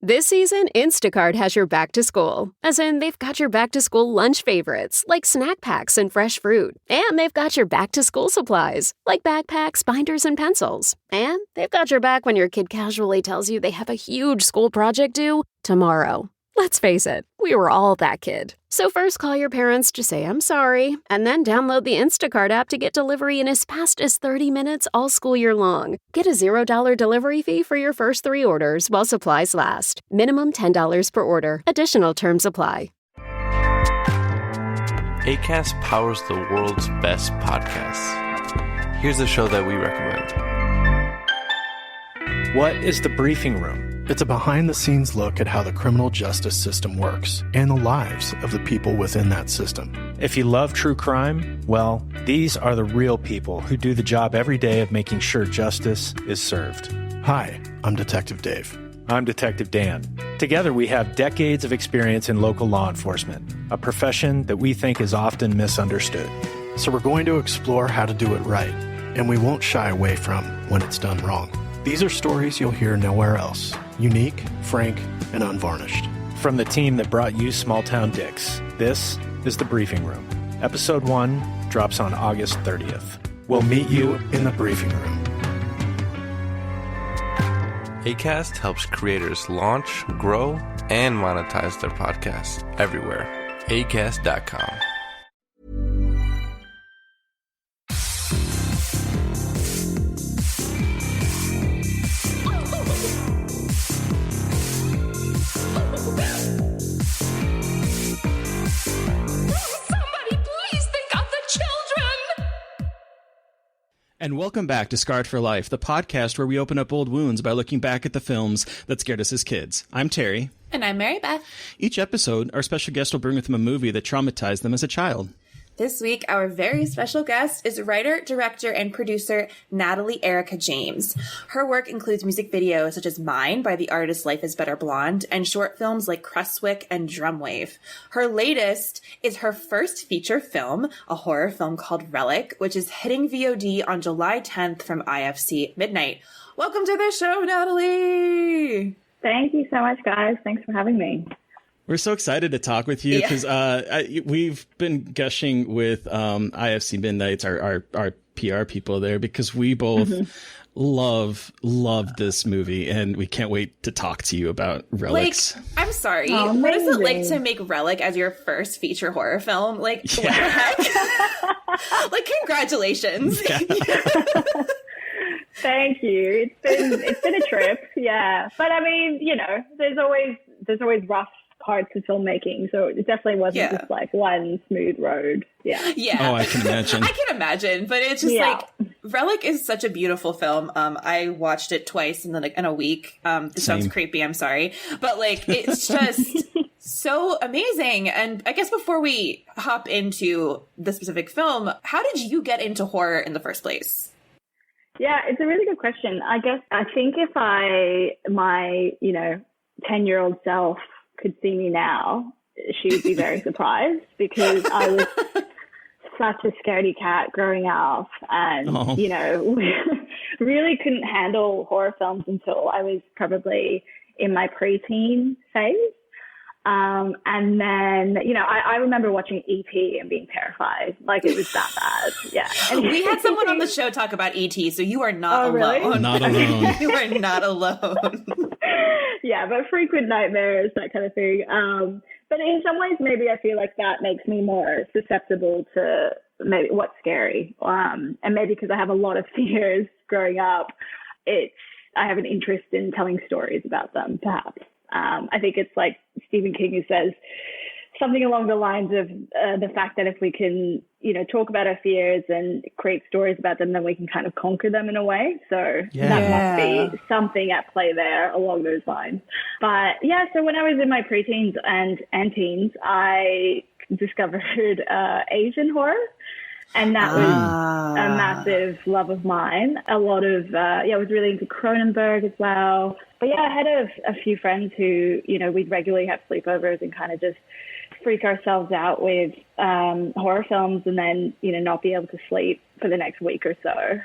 This season, Instacart has your back to school. As in, they've got your back to school lunch favorites, like snack packs and fresh fruit. And they've got your back to school supplies, like backpacks, binders, and pencils. And they've got your back when your kid casually tells you they have a huge school project due tomorrow. Let's face it, we were all that kid. So first call your parents to say I'm sorry, and then download the Instacart app to get delivery in as fast as 30 minutes all school year long. Get a $0 delivery fee for your first 3 orders while supplies last. Minimum $10 per order. Additional terms apply. Acast powers the world's best podcasts. Here's a show that we recommend. What is The Briefing Room? It's a behind-the-scenes look at how the criminal justice system works and the lives of the people within that system. If you love true crime, well, these are the real people who do the job every day of making sure justice is served. Hi, I'm Detective Dave. I'm Detective Dan. Together, we have decades of experience in local law enforcement, a profession that we think is often misunderstood. So we're going to explore how to do it right, and we won't shy away from when it's done wrong. These are stories you'll hear nowhere else. Unique, frank, and unvarnished. From the team that brought you Small Town Dicks, this is The Briefing Room. Episode 1 drops on August 30th. We'll meet you in the briefing room. Acast helps creators launch, grow, and monetize their podcasts everywhere. Acast.com. And welcome back to Scarred for Life, the podcast where we open up old wounds by looking back at the films that scared us as kids. I'm Terry. And I'm Mary Beth. Each episode, our special guest will bring with them a movie that traumatized them as a child. This week, our very special guest is writer, director, and producer Natalie Erika James. Her work includes music videos such as Mine by the artist Life is Better Blonde and short films like Crestwick and Drumwave. Her latest is her first feature film, a horror film called Relic, which is hitting VOD on July 10th from IFC midnight. Welcome to the show, Natalie! Thank you so much, guys. Thanks for having me. We're so excited to talk with you because we've been gushing with IFC Midnights, our PR people there, because we both love this movie, and we can't wait to talk to you about Relics. Like, I'm sorry. What is it like to make Relic as your first feature horror film? Like, what the heck? Like, congratulations. Yeah. Thank you. It's been a trip, yeah. But I mean, you know, there's always rough parts of filmmaking, so it definitely wasn't just like one smooth road. Yeah. Oh, I can imagine. I can imagine, but it's just like Relic is such a beautiful film. I watched it twice in a week. This sounds creepy, I'm sorry, but like it's just so amazing. And I guess before we hop into the specific film, how did you get into horror in the first place? Yeah, it's a really good question. I think if my 10-year-old self could see me now, she would be very surprised because I was such a scaredy cat growing up and, really couldn't handle horror films until I was probably in my preteen phase. And then, I remember watching E.T. and being terrified. Like, it was that bad. Yeah. And we had someone on the show talk about E.T., so you are not alone. Really? Not alone. You are not alone. Yeah, but frequent nightmares, that kind of thing. But in some ways, maybe I feel like that makes me more susceptible to maybe what's scary. And maybe because I have a lot of fears growing up, I have an interest in telling stories about them, perhaps. I think it's like Stephen King who says something along the lines of the fact that if we can, talk about our fears and create stories about them, then we can kind of conquer them in a way. So that must be something at play there along those lines. But yeah, so when I was in my preteens and teens, I discovered Asian horror. And that was a massive love of mine. A lot of, I was really into Cronenberg as well. But yeah, I had a few friends who, we'd regularly have sleepovers and kind of just freak ourselves out with horror films and then, not be able to sleep for the next week or so.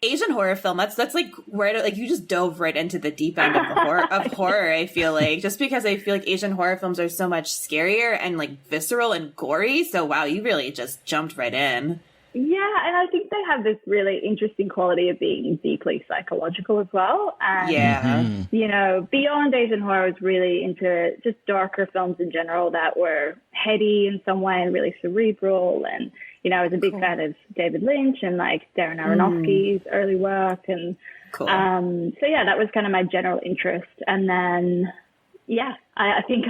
Asian horror film, that's like right, like you just dove right into the deep end of the horror, I feel like, just because I feel like Asian horror films are so much scarier and like visceral and gory. So wow, you really just jumped right in. Yeah, and I think they have this really interesting quality of being deeply psychological as well. And, yeah. you know, beyond Asian horror, I was really into just darker films in general that were heady in some way and really cerebral. And, you know, I was a big fan of David Lynch and like Darren Aronofsky's early work. And so, yeah, that was kind of my general interest. And then, yeah, I think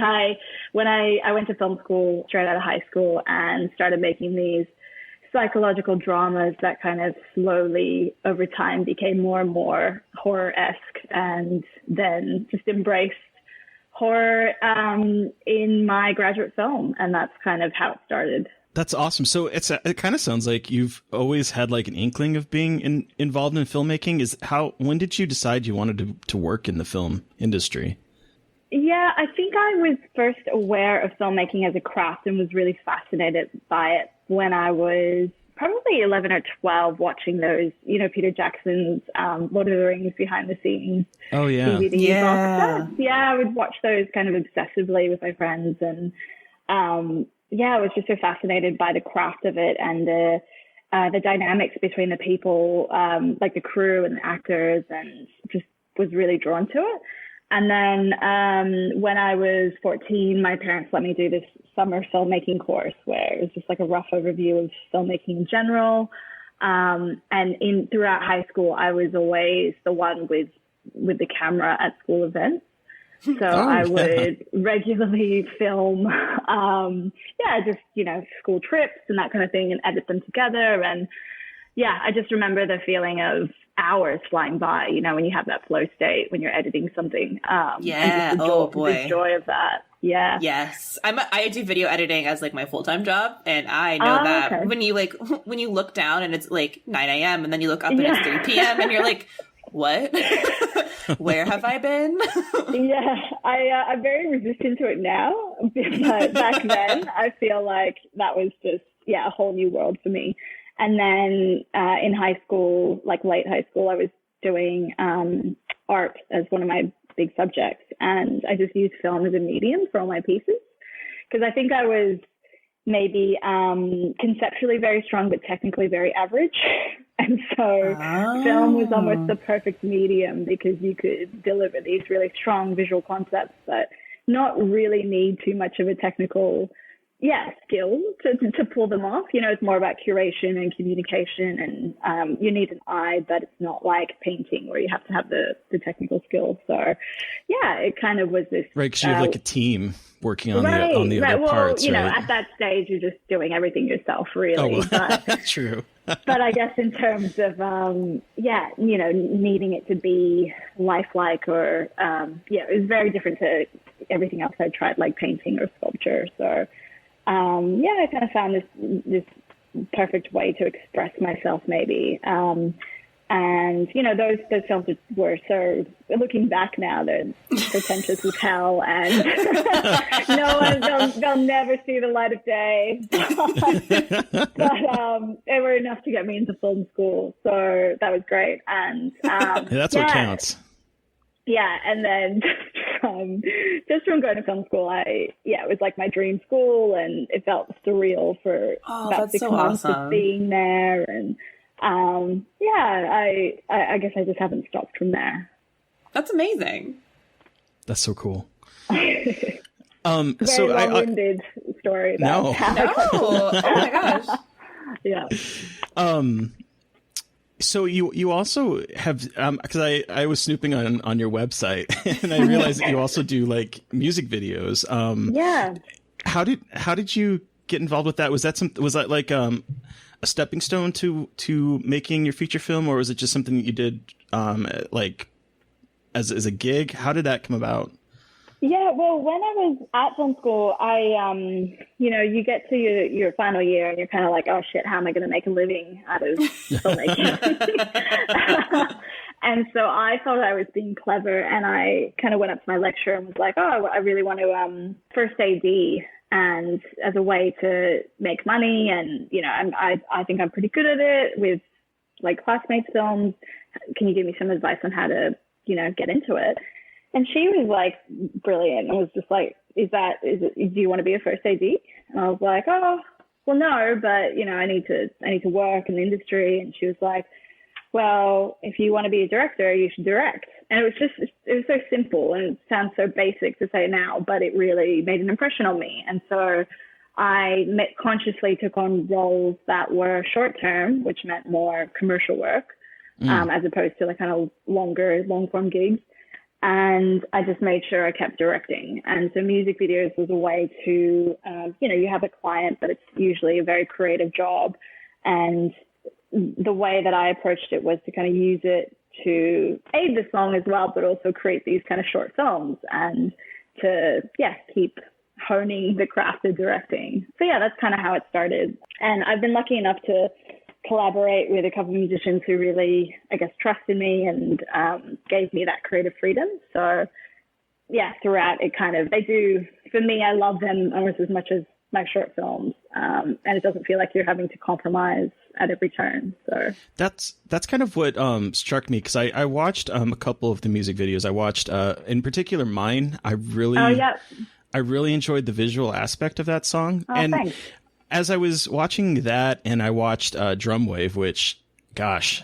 when I went to film school straight out of high school and started making these psychological dramas that kind of slowly over time became more and more horror-esque, and then just embraced horror in my graduate film. And that's kind of how it started. That's awesome. So it kind of sounds like you've always had like an inkling of being involved in filmmaking. When did you decide you wanted to work in the film industry? Yeah, I think I was first aware of filmmaking as a craft and was really fascinated by it when I was probably 11 or 12, watching those, you know, Peter Jackson's Lord of the Rings behind the scenes DVD box sets. Yeah, I would watch those kind of obsessively with my friends. And yeah, I was just so fascinated by the craft of it and the dynamics between the people, like the crew and the actors, and just was really drawn to it. And then when I was 14, my parents let me do this summer filmmaking course where it was just like a rough overview of filmmaking in general. And throughout high school, I was always the one with the camera at school events. So I would regularly film, just, you know, school trips and that kind of thing, and edit them together. And yeah, I just remember the feeling of hours flying by, you know, when you have that flow state, when you're editing something. The joy of that. Yeah. Yes. I do video editing as like my full-time job. And I know that when you look down and it's like 9 a.m. and then you look up and it's 3 p.m. and you're like, what? Where have I been? Yeah, I'm very resistant to it now. But back then, I feel like that was just, a whole new world for me. And then in high school, like late high school, I was doing art as one of my big subjects. And I just used film as a medium for all my pieces, because I think I was maybe conceptually very strong, but technically very average. And so film was almost the perfect medium, because you could deliver these really strong visual concepts, but not really need too much of a technical skill to pull them off. You know, it's more about curation and communication, and you need an eye, but it's not like painting where you have to have the technical skills. So it kind of was this because you have like a team working on the other parts. You know, at that stage you're just doing everything yourself, really. But, true. But I guess in terms of you know, needing it to be lifelike, or it was very different to everything else I tried, like painting or sculpture. So I kind of found this perfect way to express myself, maybe. And, you know, those films were so, looking back now, they're pretentious as hell, and they'll never see the light of day. But they were enough to get me into film school, so that was great. And that's what counts. Yeah, and then just from going to film school, it was like my dream school, and it felt surreal for about 6 months of being there. And I guess I just haven't stopped from there. That's amazing. That's so cool. Very long-winded story. No. Oh my gosh. Yeah. So you also have, because I was snooping on your website and I realized that you also do like music videos. How did you get involved with that? Was that like a stepping stone to making your feature film, or was it just something that you did like as a gig? How did that come about? Yeah, well, when I was at film school, you know, you get to your final year and you're kind of like, oh shit, how am I going to make a living out of filmmaking? And so I thought I was being clever, and I kind of went up to my lecturer and was like, oh, I really want to first AD, and as a way to make money. And, you know, I think I'm pretty good at it with like classmates' films. Can you give me some advice on how to, get into it? And she was like brilliant. I was just like, do you want to be a first AD? And I was like, oh, well, no, but I need to work in the industry. And she was like, well, if you want to be a director, you should direct. And it was so simple, and it sounds so basic to say now, but it really made an impression on me. And so I consciously took on roles that were short term, which meant more commercial work, as opposed to like kind of long form gigs. And I just made sure I kept directing. And so music videos was a way to, you have a client, but it's usually a very creative job. And the way that I approached it was to kind of use it to aid the song as well, but also create these kind of short films and to, keep honing the craft of directing. So that's kind of how it started. And I've been lucky enough to collaborate with a couple of musicians who really, I guess, trusted me and gave me that creative freedom. So throughout it they do, for me, I love them almost as much as my short films. And it doesn't feel like you're having to compromise at every turn. So that's kind of what struck me, because I watched a couple of the music videos. I watched in particular Mine. I really enjoyed the visual aspect of that song. And thanks. As I was watching that, and I watched Drumwave, which, gosh,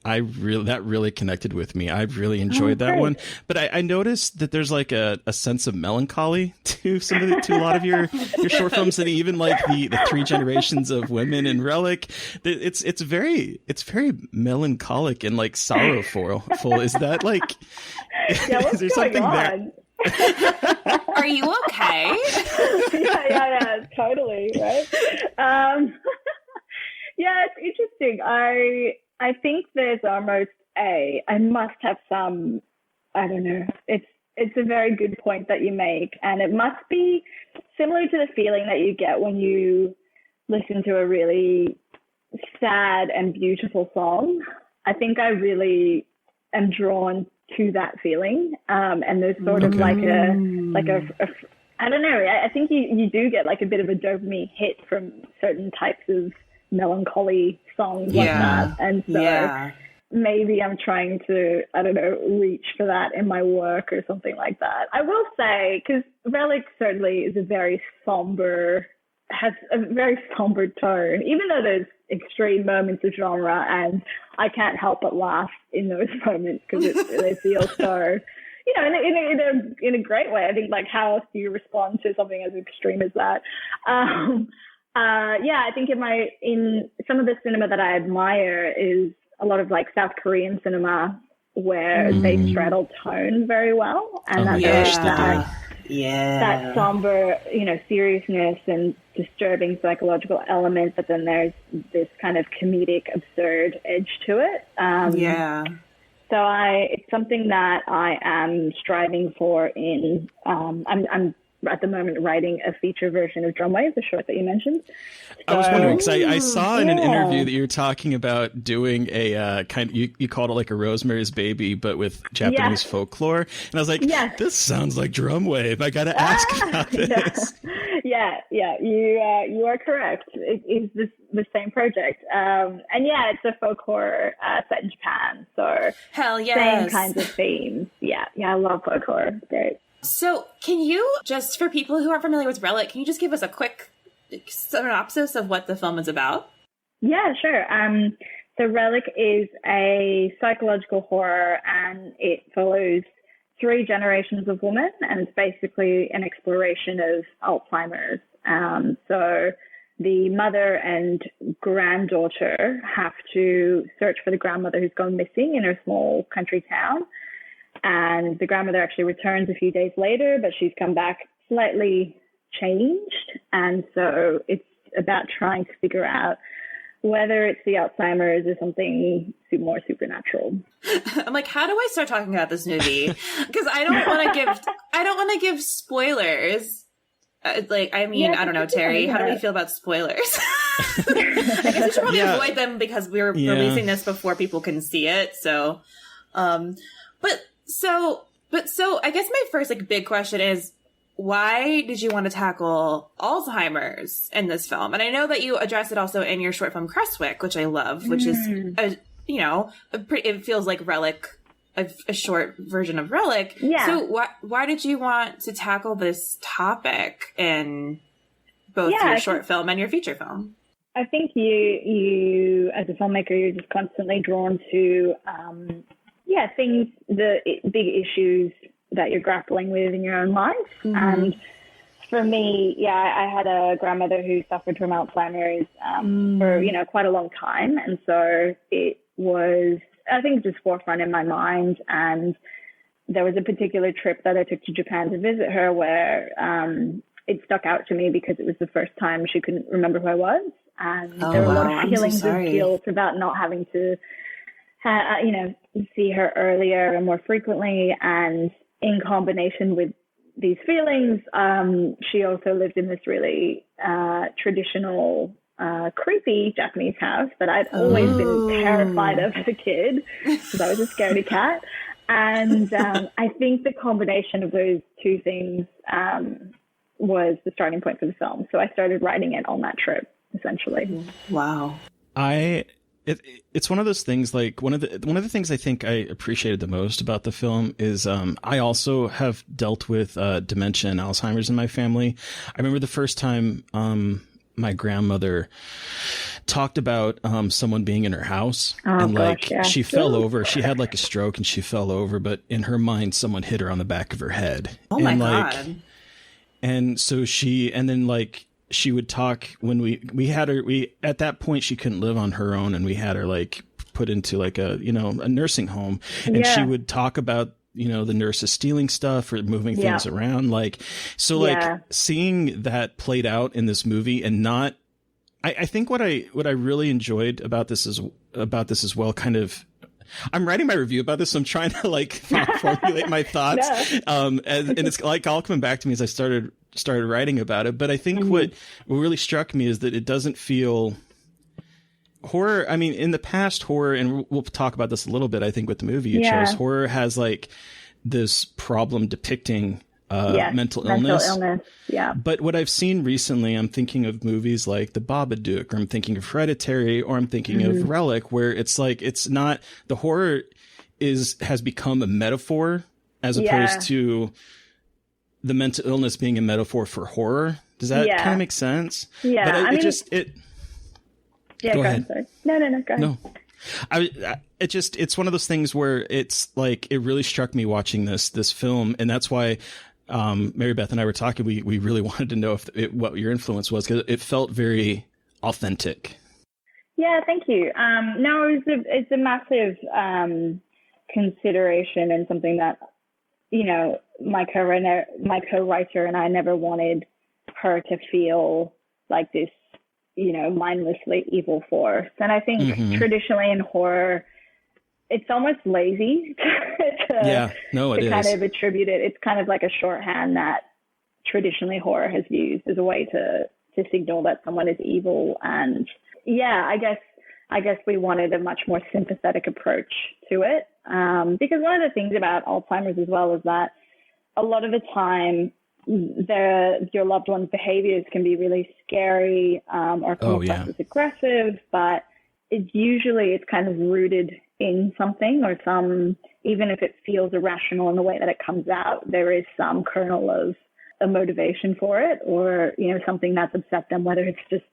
that really connected with me. I really enjoyed that one. But I noticed that there's like a sense of melancholy to to a lot of your short films, and even like the Three Generations of Women and Relic. It's very melancholic and like sorrowful. Is that like? Is there something on? There? Are you okay? yeah, totally, right? It's interesting. I think there's almost I must have some, I don't know. It's a very good point that you make, and it must be similar to the feeling that you get when you listen to a really sad and beautiful song. I think I really am drawn to that feeling, and there's sort of like a I don't know. I think you do get like a bit of a dopamine hit from certain types of melancholy songs like that, and so maybe I'm trying to, I don't know, reach for that in my work or something like that. I will say, because Relic certainly is has a very somber tone, even though there's extreme moments of genre, and I can't help but laugh in those moments because they feel so, in a great way. I think, like, how else do you respond to something as extreme as that? I think in some of the cinema that I admire is a lot of like South Korean cinema, where they straddle tone very well, and that somber, seriousness and disturbing psychological element, but then there's this kind of comedic, absurd edge to it. So it's something that I am striving for in, I'm at the moment writing a feature version of Drumwave, the short that you mentioned. I was wondering, because I saw in an interview that you were talking about doing a you called it like a Rosemary's Baby, but with Japanese folklore. And I was like, this sounds like Drumwave. I got to ask about this. You are correct. It is the same project. And it's a folk horror set in Japan. So hell yes. Same kinds of themes. Yeah, I love folk horror. Great. So can you, just for people who aren't familiar with Relic, can you just give us a quick synopsis of what the film is about? Yeah, sure. So Relic is a psychological horror, and it follows 3 generations of women, and it's basically an exploration of Alzheimer's. So the mother and granddaughter have to search for the grandmother who's gone missing in her small country town. And the grandmother actually returns a few days later, but she's come back slightly changed. And so it's about trying to figure out whether it's the Alzheimer's or something more supernatural. I'm like, how do I start talking about this movie? Because I don't want to give spoilers. I don't know, Terry, how do we feel about spoilers? I guess we should probably avoid them because we're releasing this before people can see it. So, So I guess my first big question is, why did you want to tackle Alzheimer's in this film? And I know that you address it also in your short film Crestwick, which I love, which is, it feels like Relic, a short version of Relic. Yeah. So why did you want to tackle this topic in both your short film and your feature film? I think you as a filmmaker, you're just constantly drawn to, things, the big issues that you're grappling with in your own life. Mm-hmm. And for me, I had a grandmother who suffered from Alzheimer's for, quite a long time. And so it was, I think, just forefront in my mind. And there was a particular trip that I took to Japan to visit her where it stuck out to me because it was the first time she couldn't remember who I was. And there were a lot of feelings of guilt about not having to, see her earlier and more frequently. And in combination with these feelings, she also lived in this really traditional, creepy Japanese house that I'd always been terrified of as a kid because I was a scaredy cat. And I think the combination of those two things was the starting point for the film. So I started writing it on that trip, essentially. Wow. It's one of those things, like one of the things I think I appreciated the most about the film is I also have dealt with dementia and Alzheimer's in my family. I remember the first time my grandmother talked about someone being in her house she fell over. She had like a stroke and she fell over, but in her mind someone hit her on the back of her head. Oh my God. And so she would talk when we had her, at that point she couldn't live on her own, and we had her like put into like a nursing home, and she would talk about, the nurses stealing stuff or moving things around. Seeing that played out in this movie and not, I think what I really enjoyed about this as well, kind of, I'm writing my review about this, so I'm trying to like formulate my thoughts. And it's like all coming back to me as I started writing about it. But I think what really struck me is that it doesn't feel horror. I mean, in the past, horror, and we'll talk about this a little bit, I think, with the movie you chose, horror has like this problem depicting mental illness. Yeah. But what I've seen recently, I'm thinking of movies like The Babadook, or I'm thinking of Hereditary, or I'm thinking of Relic, where it's like, it's not, the horror has become a metaphor as opposed to the mental illness being a metaphor for horror. Does that kind of make sense? Yeah. But go ahead. Sorry. No, go ahead. No. It's one of those things where it's like, it really struck me watching this film. And that's why, Mary Beth and I were talking, we really wanted to know what your influence was, because it felt very authentic. Yeah, thank you. No, it's a massive, consideration, and something that, my co-writer and I never wanted her to feel like this, mindlessly evil force. And I think traditionally in horror, it's almost lazy to kind of attribute it. It's kind of like a shorthand that traditionally horror has used as a way to signal that someone is evil. And I guess we wanted a much more sympathetic approach to it. Because one of the things about Alzheimer's as well is that a lot of the time your loved one's behaviors can be really scary or come across as aggressive, but it's kind of rooted in something, or even if it feels irrational in the way that it comes out, there is some kernel of a motivation for it, or, something that's upset them, whether it's just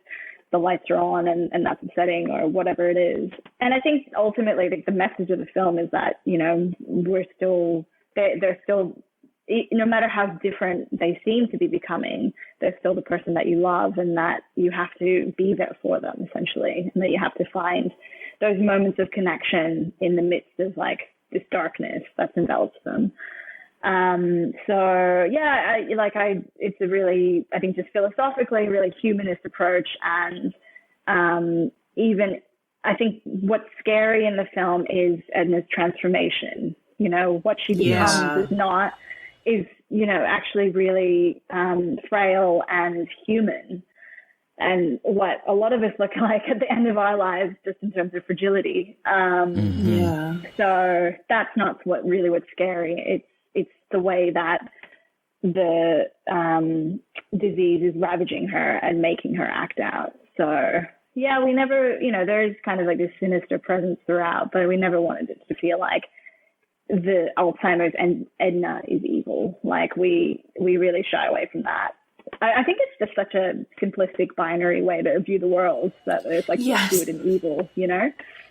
the lights are on and that's upsetting, or whatever it is. And I think ultimately the message of the film is that, they're still, no matter how different they seem to be becoming, they're still the person that you love, and that you have to be there for them, essentially, and that you have to find those moments of connection in the midst of like this darkness that's enveloped them. It's a really, I think, just philosophically, really humanist approach. And even I think what's scary in the film is Edna's transformation. What she becomes is actually really frail and human. And what a lot of us look like at the end of our lives, just in terms of fragility. So that's not what's scary. It's the way that the disease is ravaging her and making her act out. So yeah, we never, there is kind of like this sinister presence throughout, but we never wanted it to feel like the Alzheimer's and Edna is evil. Like we really shy away from that. I think it's just such a simplistic binary way to view the world, that there's like good and evil,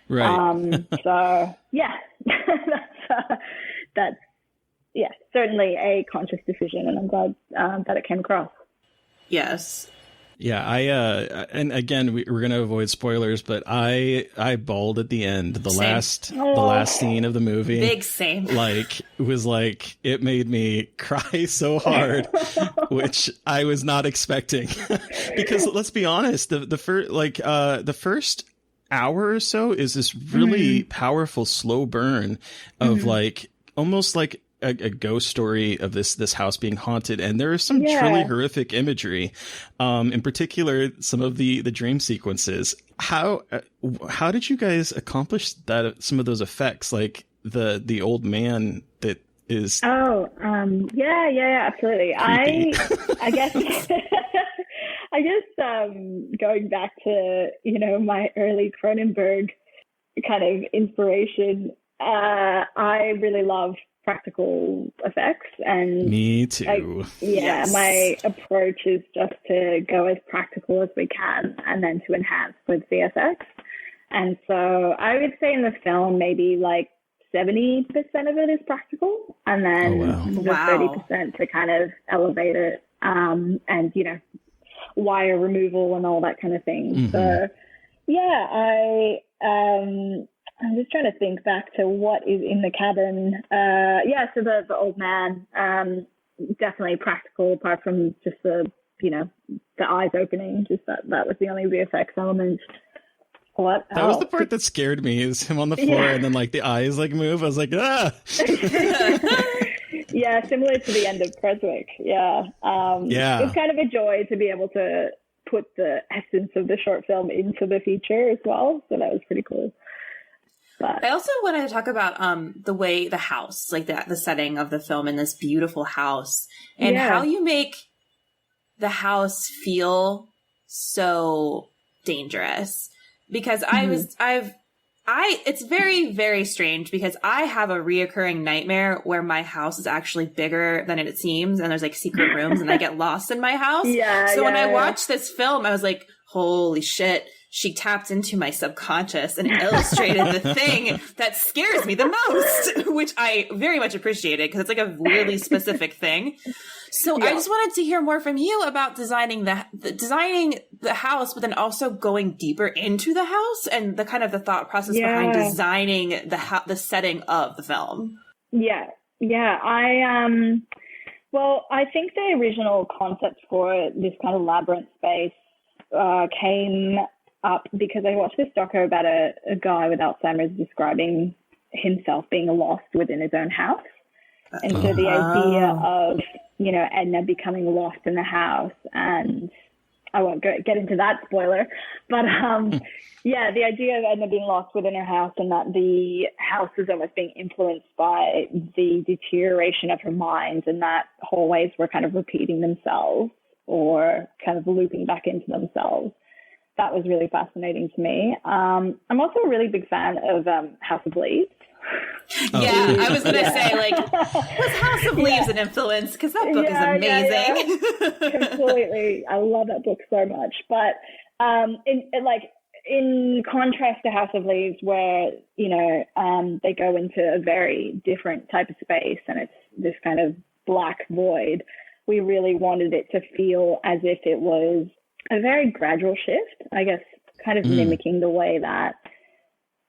Right. So yeah, that's certainly a conscious decision, and I'm glad that it came across. Yes. Yeah, and again, we're going to avoid spoilers, but I bawled at the end. The last scene of the movie. Big same. It made me cry so hard, which I was not expecting. Because let's be honest, the first hour or so is this really powerful slow burn of almost like a ghost story of this house being haunted, and there is some truly horrific imagery, in particular some of the dream sequences. How did you guys accomplish that? Some of those effects, like the old man that is absolutely. I guess I guess going back to my early Cronenberg kind of inspiration, I really love practical effects, and me too. My approach is just to go as practical as we can and then to enhance with VFX. And so I would say in the film maybe like 70% of it is practical, and then the 30% to kind of elevate it, and wire removal and all that kind of thing. So I'm just trying to think back to what is in the cabin. So the old man, definitely practical, apart from just the eyes opening. Just that was the only VFX element. What that was the part that scared me, is him on the floor and then the eyes move. I was like, ah. Yeah, similar to the end of Creswick. It's kind of a joy to be able to put the essence of the short film into the feature as well. So that was pretty cool. But I also wanted to talk about the way the house, the setting of the film in this beautiful house, and how you make the house feel so dangerous. Because it's very, very strange, because I have a reoccurring nightmare where my house is actually bigger than it seems, and there's secret rooms, and I get lost in my house. When I watched this film, I was like, holy shit. She tapped into my subconscious and illustrated the thing that scares me the most, which I very much appreciated, because it's a really specific thing. So I just wanted to hear more from you about designing the house, but then also going deeper into the house and the kind of the thought process behind designing the setting of the film. I think the original concept for this kind of labyrinth space came up because I watched this doco about a guy with Alzheimer's describing himself being lost within his own house. And so the idea of, Edna becoming lost in the house, and I won't get into that spoiler, but the idea of Edna being lost within her house, and that the house is almost being influenced by the deterioration of her mind, and that hallways were kind of repeating themselves or kind of looping back into themselves. That was really fascinating to me. I'm also a really big fan of House of Leaves. I was going to say, was House of Leaves an influence? Because that book is amazing. Completely. I love that book so much. But in contrast to House of Leaves, where, they go into a very different type of space, and it's this kind of black void, we really wanted it to feel as if it was a very gradual shift, I guess, kind of mimicking the way that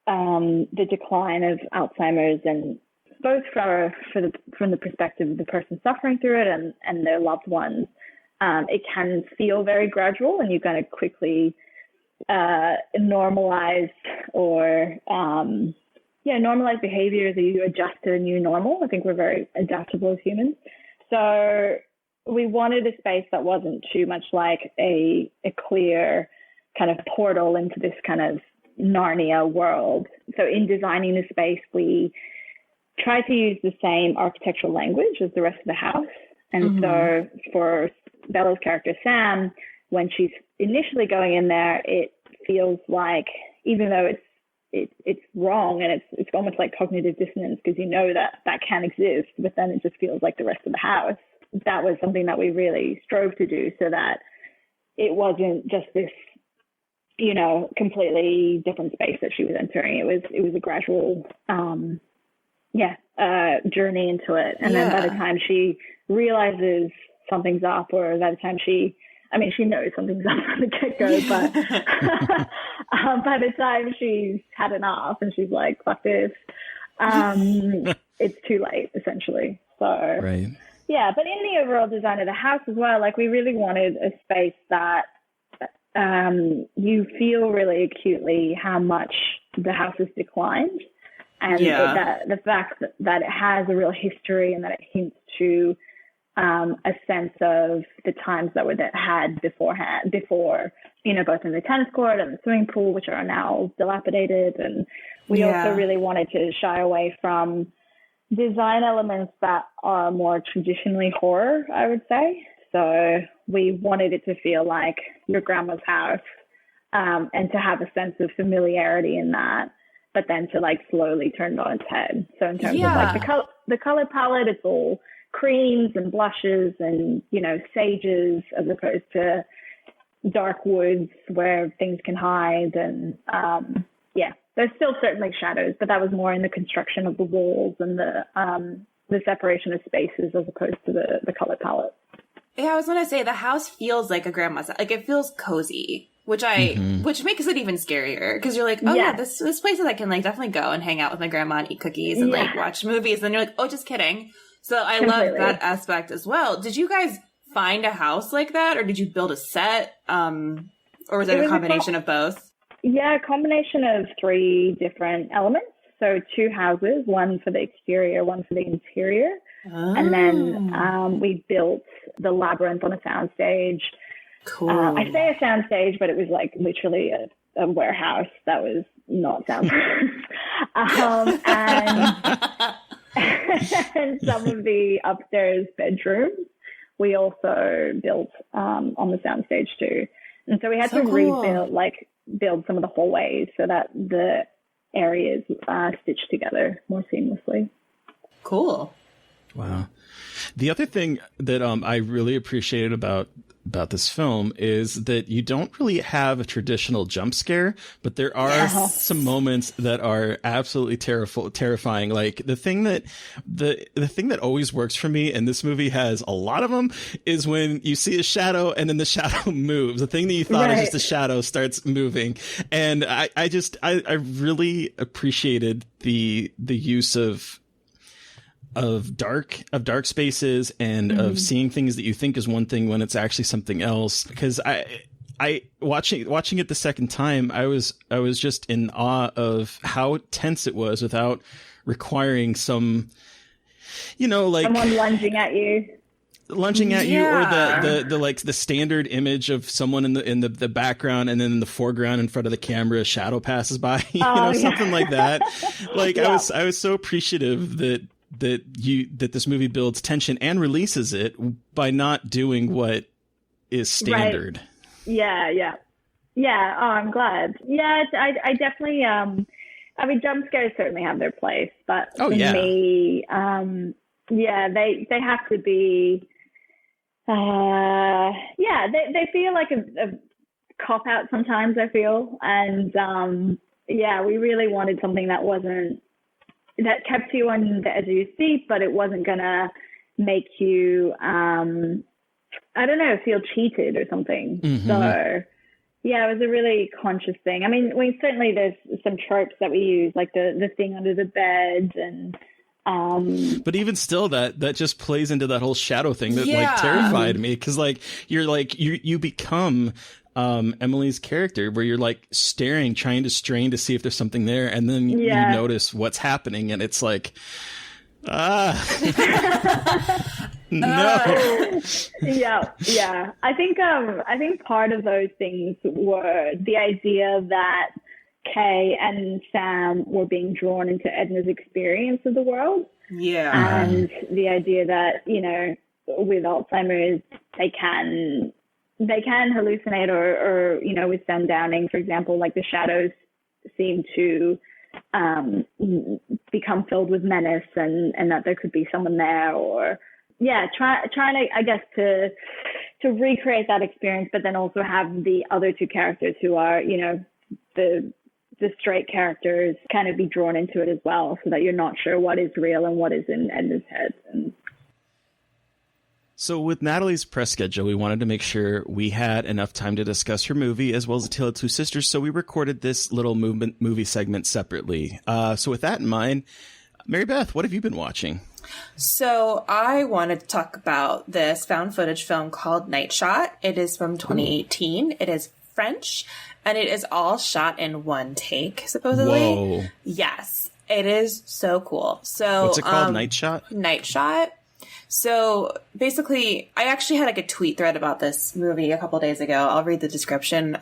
the decline of Alzheimer's, and both from the perspective of the person suffering through it and their loved ones, it can feel very gradual, and you kind of quickly normalize normalize behaviors, or you adjust to the new normal. I think we're very adaptable as humans. So we wanted a space that wasn't too much like a clear kind of portal into this kind of Narnia world. So in designing the space, we tried to use the same architectural language as the rest of the house. And so for Bella's character, Sam, when she's initially going in there, it feels like, even though it's wrong and it's almost like cognitive dissonance, because you know that can exist, but then it just feels like the rest of the house. That was something that we really strove to do, so that it wasn't just this, you know, completely different space that she was entering. It was a gradual, journey into it. And then by the time she realizes something's up, or by the time she knows something's up from the get-go, but by the time she's had enough and she's like, fuck this, it's too late, essentially. So, right. Yeah, but in the overall design of the house as well, like, we really wanted a space that you feel really acutely how much the house has declined, and that the fact that it has a real history, and that it hints to a sense of the times that were had before, you know, both in the tennis court and the swimming pool, which are now dilapidated. And we also really wanted to shy away from design elements that are more traditionally horror, I would say. So we wanted it to feel like your grandma's house, and to have a sense of familiarity in that, but then to like slowly turn it on its head. So in terms of like the color palette, it's all creams and blushes and, you know, sages, as opposed to dark woods where things can hide. And there's still certainly shadows, but that was more in the construction of the walls and the separation of spaces, as opposed to the color palette. Yeah, I was going to say, the house feels like a grandma's, like, it feels cozy, which makes it even scarier, because you're like, this place that I can like definitely go and hang out with my grandma and eat cookies and like watch movies. And then you're like, oh, just kidding. So I love that aspect as well. Did you guys find a house like that, or did you build a set? Or was it a combination of both? Yeah, a combination of 3 different elements. So 2 houses, one for the exterior, one for the interior. Oh. And then we built the labyrinth on a soundstage. Cool. I say a soundstage, but it was like literally a warehouse that was not soundproof. And some of the upstairs bedrooms we also built on the soundstage too. And so we had to build some of the hallways so that the areas stitched together more seamlessly. Cool. Wow. The other thing that I really appreciated about this film is that you don't really have a traditional jump scare, but there are some moments that are absolutely terrifying. Like the thing that always works for me, and this movie has a lot of them, is when you see a shadow and then the shadow moves. The thing that you thought is just a shadow starts moving. And I really appreciated the use of dark spaces and of seeing things that you think is one thing when it's actually something else. Because I watching it the second time, I was just in awe of how tense it was without requiring some, you know, like someone lunging at you, or the like the standard image of someone in the background, and then in the foreground in front of the camera a shadow passes by, something like that. Like I was so appreciative that this movie builds tension and releases it by not doing what is standard. Right. Yeah. Oh, I'm glad. Yeah, I definitely. I mean, jump scares certainly have their place, but for me, they have to be. They feel like a cop out sometimes, I feel, and we really wanted something that kept you on the edge of your seat, but it wasn't gonna make you, feel cheated or something. Mm-hmm. So, yeah, it was a really conscious thing. I mean, certainly there's some tropes that we use, like the thing under the bed, and but even still, that just plays into that whole shadow thing that like terrified me, because you become Emily's character, where you're like trying to strain to see if there's something there, and then you notice what's happening, and it's like, no. Yeah. I think part of those things were the idea that Kay and Sam were being drawn into Edna's experience of the world. Yeah. And the idea that, with Alzheimer's, they can hallucinate or with sundowning, for example, like the shadows seem to become filled with menace and that there could be someone there, or trying to, I guess, to recreate that experience, but then also have the other two characters who are, the straight characters kind of be drawn into it as well, so that you're not sure what is real and what is in Edna's head. So with Natalie's press schedule, we wanted to make sure we had enough time to discuss her movie as well as A Tale of Two Sisters, so we recorded this little movie segment separately. So with that in mind, Mary Beth, what have you been watching? So I wanted to talk about this found footage film called Night Shot. It is from 2018. Ooh. It is French, and it is all shot in one take, supposedly. Whoa. Yes. It is so cool. So what's it called? Night Shot? Night Shot. So basically, I actually had like a tweet thread about this movie a couple days ago. I'll read the description.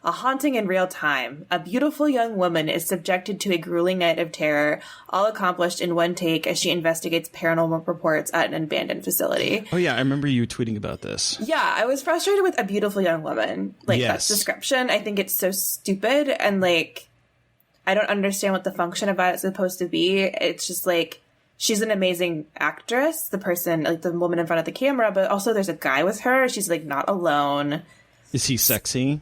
A haunting in real time. A beautiful young woman is subjected to a grueling night of terror, all accomplished in one take as she investigates paranormal reports at an abandoned facility. Oh, yeah. I remember you tweeting about this. Yeah, I was frustrated with a beautiful young woman. Like, yes. That description. I think it's so stupid. And, like, I don't understand what the function of that is supposed to be. It's just, like, she's an amazing actress, the person, like, the woman in front of the camera. But also there's a guy with her. She's, like, not alone. Is he sexy?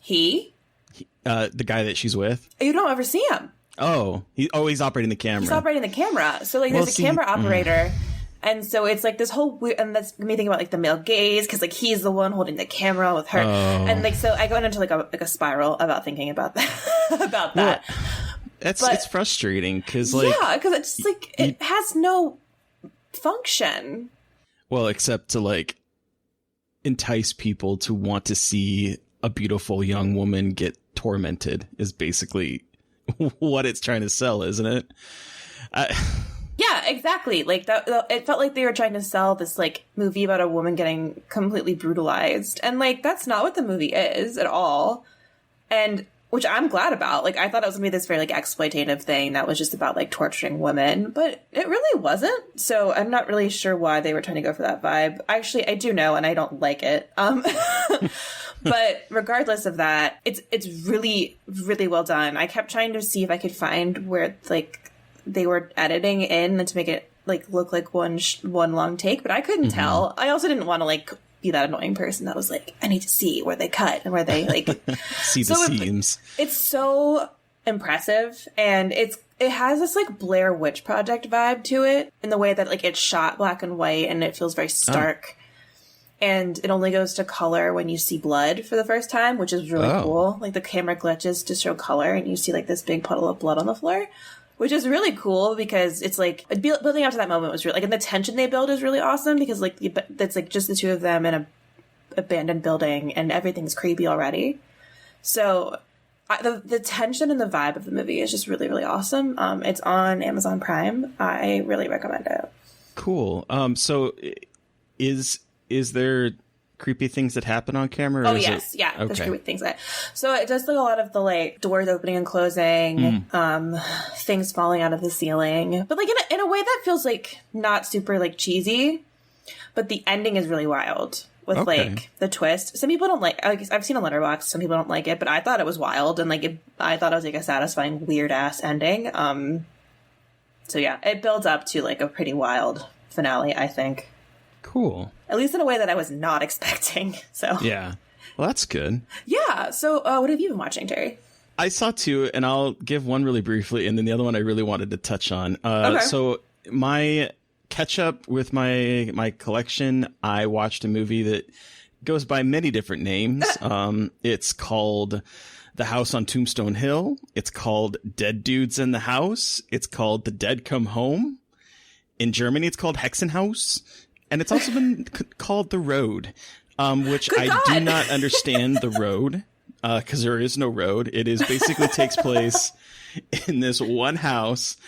He? The guy that she's with? You don't ever see him. Oh, he's operating the camera. He's operating the camera. So, like, there's a camera operator. And so it's, like, this whole weird... And that's me thinking about, like, the male gaze. Because, like, he's the one holding the camera with her. Oh. And, like, so I go into, like a spiral about thinking about that. Well, it's frustrating. Because, like... Yeah, because it's just, like, it has no function. Well, except to, like, entice people to want to see a beautiful young woman get tormented is basically what it's trying to sell, isn't it? Yeah, exactly. Like it felt like they were trying to sell this like movie about a woman getting completely brutalized, and like that's not what the movie is at all. And which I'm glad about. Like I thought it was gonna be this very like exploitative thing that was just about like torturing women, but it really wasn't. So I'm not really sure why they were trying to go for that vibe. Actually, I do know, and I don't like it. But regardless of that, it's really, really well done. I kept trying to see if I could find where like they were editing in to make it like look like one long take, but I couldn't tell. I also didn't want to like be that annoying person that was like, I need to see where they cut and where they like see the seams. It's so impressive, and it has this like Blair Witch Project vibe to it in the way that like it's shot black and white and it feels very stark. And it only goes to color when you see blood for the first time, which is really cool. Like the camera glitches to show color and you see like this big puddle of blood on the floor, which is really cool because it's like building up to that moment was really like, and the tension they build is really awesome because like it's like just the two of them in a abandoned building and everything's creepy already. So the tension and the vibe of the movie is just really, really awesome. It's on Amazon Prime. I really recommend it. Cool. So is there creepy things that happen on camera? Or yes. Yeah. Okay. There's creepy things so it does like a lot of the like doors opening and closing, things falling out of the ceiling, but like in a way that feels like not super like cheesy, but the ending is really wild with like the twist. Some people don't like, I've seen a Letterboxd, some people don't like it, but I thought it was wild and like I thought it was like a satisfying weird ass ending. So yeah, it builds up to like a pretty wild finale, I think. Cool. At least in a way that I was not expecting. So yeah. Well, that's good. Yeah. So what have you been watching, Terry? I saw two, and I'll give one really briefly, and then the other one I really wanted to touch on. So my catch up with my collection, I watched a movie that goes by many different names. It's called The House on Tombstone Hill. It's called Dead Dudes in the House. It's called The Dead Come Home. In Germany, it's called Hexenhaus. And it's also been called The Road, which I do not understand the road, because there is no road. It is basically takes place in this one house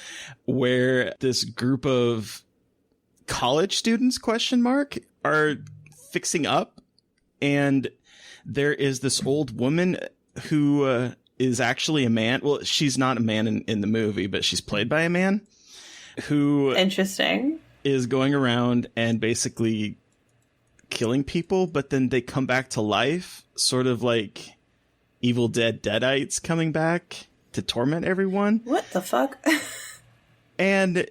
where this group of college students, are fixing up. And there is this old woman who is actually a man. Well, she's not a man in the movie, but she's played by a man who... Interesting. is going around and basically killing people, but then they come back to life, sort of like Evil Dead Deadites coming back to torment everyone. What the fuck? And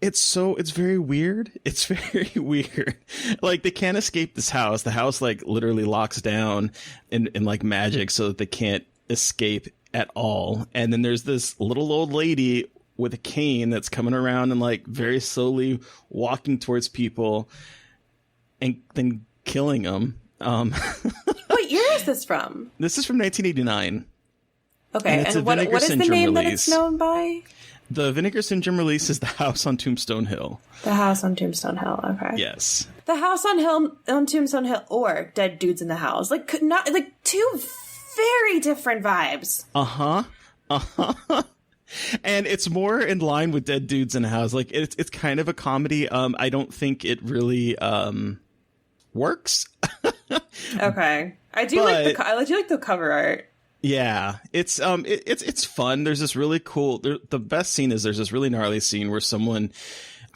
it's very weird. It's very weird. Like, they can't escape this house. The house, like, literally locks down in like magic so that they can't escape at all. And then there's this little old lady with a cane that's coming around and, like, very slowly walking towards people and then killing them. What year is this from? This is from 1989. Okay, and what is the name that it's known by? The Vinegar Syndrome release is The House on Tombstone Hill. The House on Tombstone Hill, okay. Yes. The House on Tombstone Hill, or Dead Dudes in the House. Like, two very different vibes. Uh-huh. Uh-huh. And it's more in line with Dead Dudes in the House. Like, it's kind of a comedy. I don't think it really works. Okay. I do like the cover art. Yeah, it's fun. There's this really cool. The best scene is there's this really gnarly scene where someone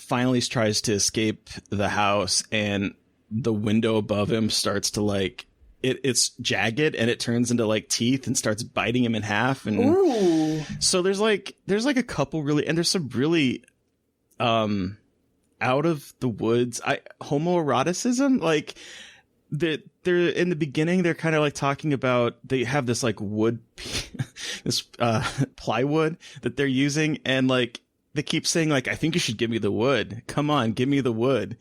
finally tries to escape the house, and the window above him starts to, like, it's jagged and it turns into, like, teeth and starts biting him in half. And ooh. So there's like a couple really, and there's some really out of the woods homoeroticism, like. They're in the beginning, they're kind of like talking about, they have this like wood, this plywood that they're using. And like, they keep saying like, I think you should give me the wood. Come on, give me the wood.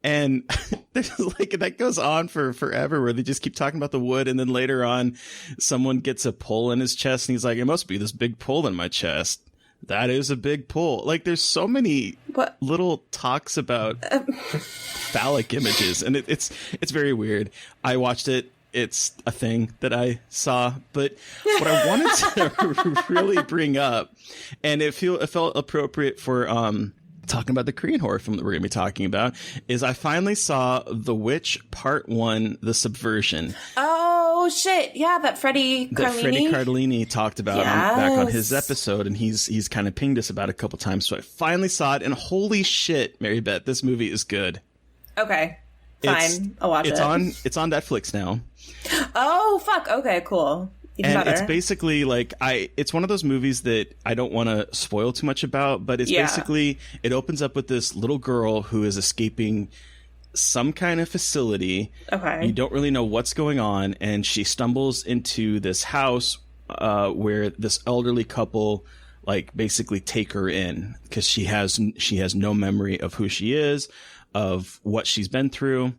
And there's like, that goes on for forever, where they just keep talking about the wood. And then later on, someone gets a pull in his chest and he's like, it must be this big pull in my chest. That is a big pull. Like, there's so many little talks about phallic images, and it's very weird. I watched it. It's a thing that I saw. But what I wanted to really bring up, and it felt appropriate for talking about the Korean horror film that we're going to be talking about, is I finally saw The Witch Part 1, The Subversion. Oh, shit. Yeah, that Freddie Cardellini talked about back on his episode, and he's kind of pinged us about it a couple times. So I finally saw it, and holy shit, Mary Beth, this movie is good. Okay. Fine. I'll watch it. It's on Netflix now. Oh, fuck. Okay, cool. Even and better. It's basically like it's one of those movies that I don't want to spoil too much about, but it's basically, it opens up with this little girl who is escaping some kind of facility. Okay. You don't really know what's going on, and she stumbles into this house where this elderly couple like basically take her in because she has no memory of who she is, of what she's been through.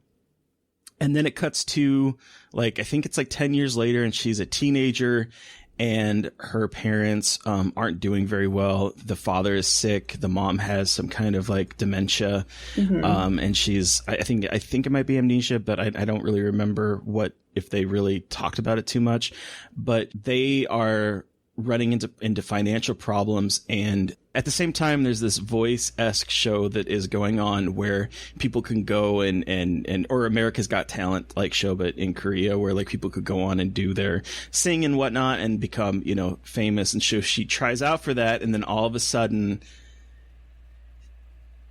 And then it cuts to, like, I think it's like 10 years later, and she's a teenager, and her parents aren't doing very well. The father is sick. The mom has some kind of like dementia. Mm-hmm. And she's, I think it might be amnesia, but I don't really remember if they really talked about it too much. But they are running into financial problems, and at the same time there's this Voice-esque show that is going on where people can go and or America's Got Talent like show, but in Korea, where like people could go on and do their sing and whatnot and become, famous. And so she tries out for that, and then all of a sudden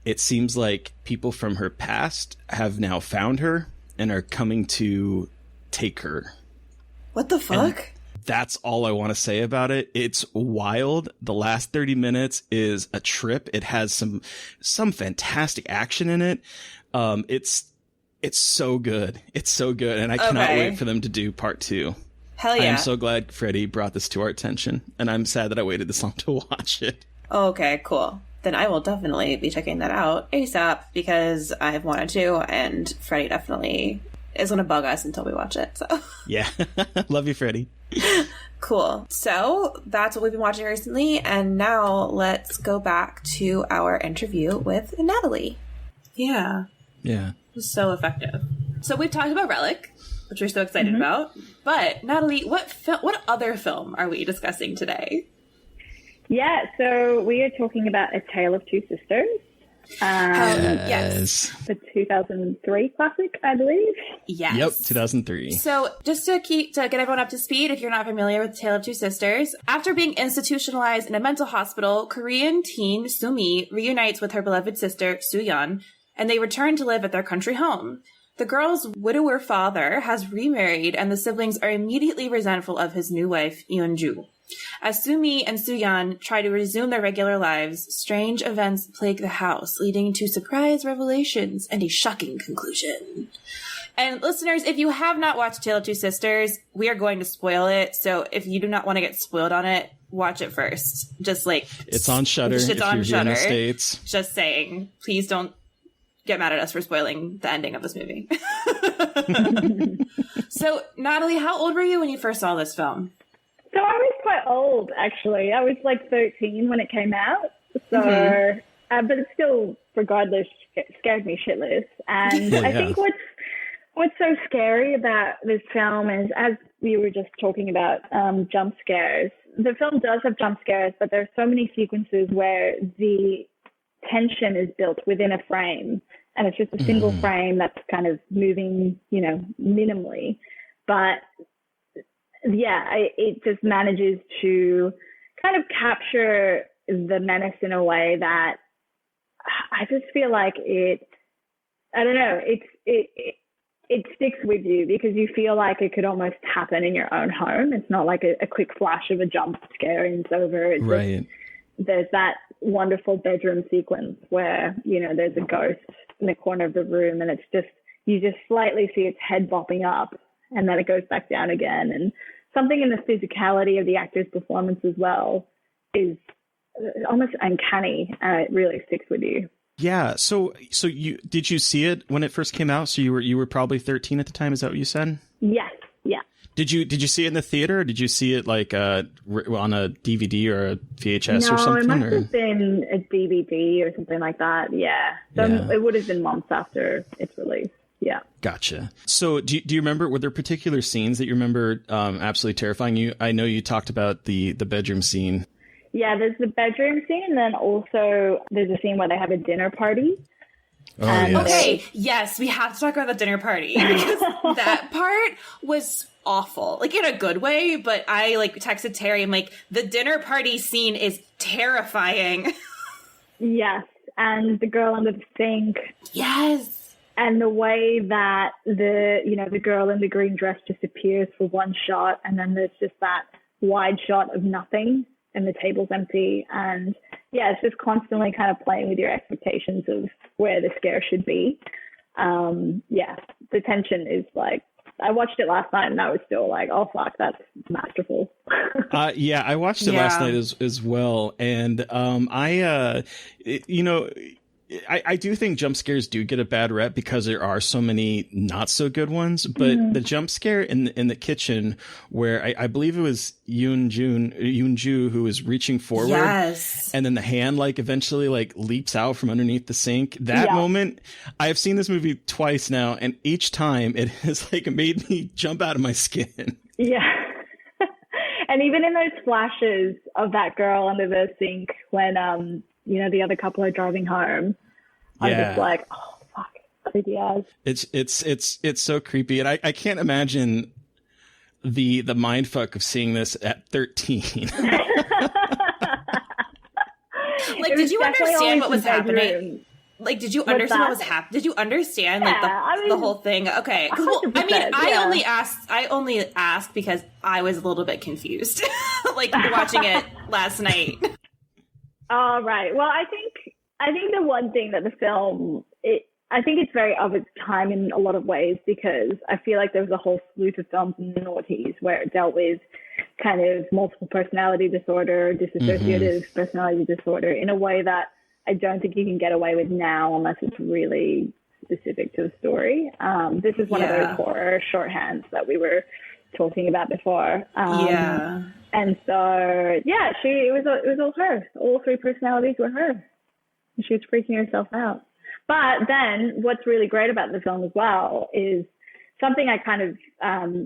it seems like people from her past have now found her and are coming to take her. What the fuck? And that's all I want to say about it. It's wild. The last 30 minutes is a trip. It has some fantastic action in it. It's so good. It's so good. And I cannot wait for them to do part 2. Hell yeah. I am so glad Freddie brought this to our attention, and I'm sad that I waited this long to watch it. Okay, cool. Then I will definitely be checking that out ASAP, because I have wanted to, and Freddie definitely is going to bug us until we watch it. So yeah. Love you, Freddie. Cool. So that's what we've been watching recently. And now let's go back to our interview with Natalie. Yeah. Yeah. It was so effective. So we've talked about Relic, which we're so excited about. But Natalie, what other film are we discussing today? Yeah, so we are talking about A Tale of Two Sisters. Yes. The 2003 classic, I believe. Yes. Yep, 2003. So just to get everyone up to speed, if you're not familiar with Tale of Two Sisters, after being institutionalized in a mental hospital, Korean teen Sumi reunites with her beloved sister, Soo-yeon, and they return to live at their country home. The girl's widower father has remarried, and the siblings are immediately resentful of his new wife, Yeon-ju. As Sumi and Soo-yeon try to resume their regular lives, strange events plague the house, leading to surprise revelations and a shocking conclusion. And listeners, if you have not watched Tale of Two Sisters, we are going to spoil it. So if you do not want to get spoiled on it, watch it first. Just like it's on Shudder. It's on Shudder. In the Shudder. States. Just saying, please don't get mad at us for spoiling the ending of this movie. So, Natalie, how old were you when you first saw this film? So I was quite old, actually. I was like 13 when it came out. So, but it still, regardless, it scared me shitless. And I think what's so scary about this film is, as we were just talking about jump scares, the film does have jump scares, but there's so many sequences where the tension is built within a frame, and it's just a single frame that's kind of moving, minimally. But yeah, it just manages to kind of capture the menace in a way that I just feel like it sticks with you because you feel like it could almost happen in your own home. It's not like a quick flash of a jump scare and it's over. It's right. There's that wonderful bedroom sequence where, there's a ghost in the corner of the room and it's just, you just slightly see its head bopping up and then it goes back down again. And something in the physicality of the actor's performance as well is almost uncanny. It really sticks with you. Yeah. So did you see it when it first came out? So you were probably 13 at the time. Is that what you said? Yes. Yeah. Did you see it in the theater, or did you see it like on a DVD or a VHS or something? No, it must have been a DVD or something like that. Yeah. It would have been months after its release. Yeah. Gotcha. So do you remember, were there particular scenes that you remember absolutely terrifying you? I know you talked about the bedroom scene. Yeah, there's the bedroom scene, and then also there's a scene where they have a dinner party. Oh, yes. Okay, yes, we have to talk about the dinner party because that part was awful, like in a good way. But I texted Terry, I'm like, the dinner party scene is terrifying. Yes, and the girl under the sink. Yes, and the way that the girl in the green dress just appears for one shot, and then there's just that wide shot of nothing. And the table's empty, and yeah, it's just constantly kind of playing with your expectations of where the scare should be. The tension is like, I watched it last night and I was still like, oh fuck, that's masterful. Yeah, I watched it last night as well, and I do think jump scares do get a bad rep because there are so many not so good ones, but the jump scare in the kitchen where I believe it was Yoon-ju who was reaching forward, yes, and then the hand eventually leaps out from underneath the sink. That moment, I've seen this movie twice now, and each time it has made me jump out of my skin. Yeah. And even in those flashes of that girl under the sink when the other couple are driving home, I'm just like, oh fuck, creepy ass. It's so creepy, and I can't imagine the mind fuck of seeing this at 13. Did you understand what was happening? Did you understand what was happening? Did you understand the whole thing? Okay, I only asked because I was a little bit confused, watching it last night. Oh, right. Well, I think the one thing that the film, I think it's very of its time in a lot of ways because I feel like there was a whole slew of films in the noughties where it dealt with kind of multiple personality disorder, dissociative personality disorder in a way that I don't think you can get away with now unless it's really specific to the story. This is one of those horror shorthands that we were talking about before. And so, it was all her. All three personalities were her. And she was freaking herself out. But then what's really great about the film as well is something I kind of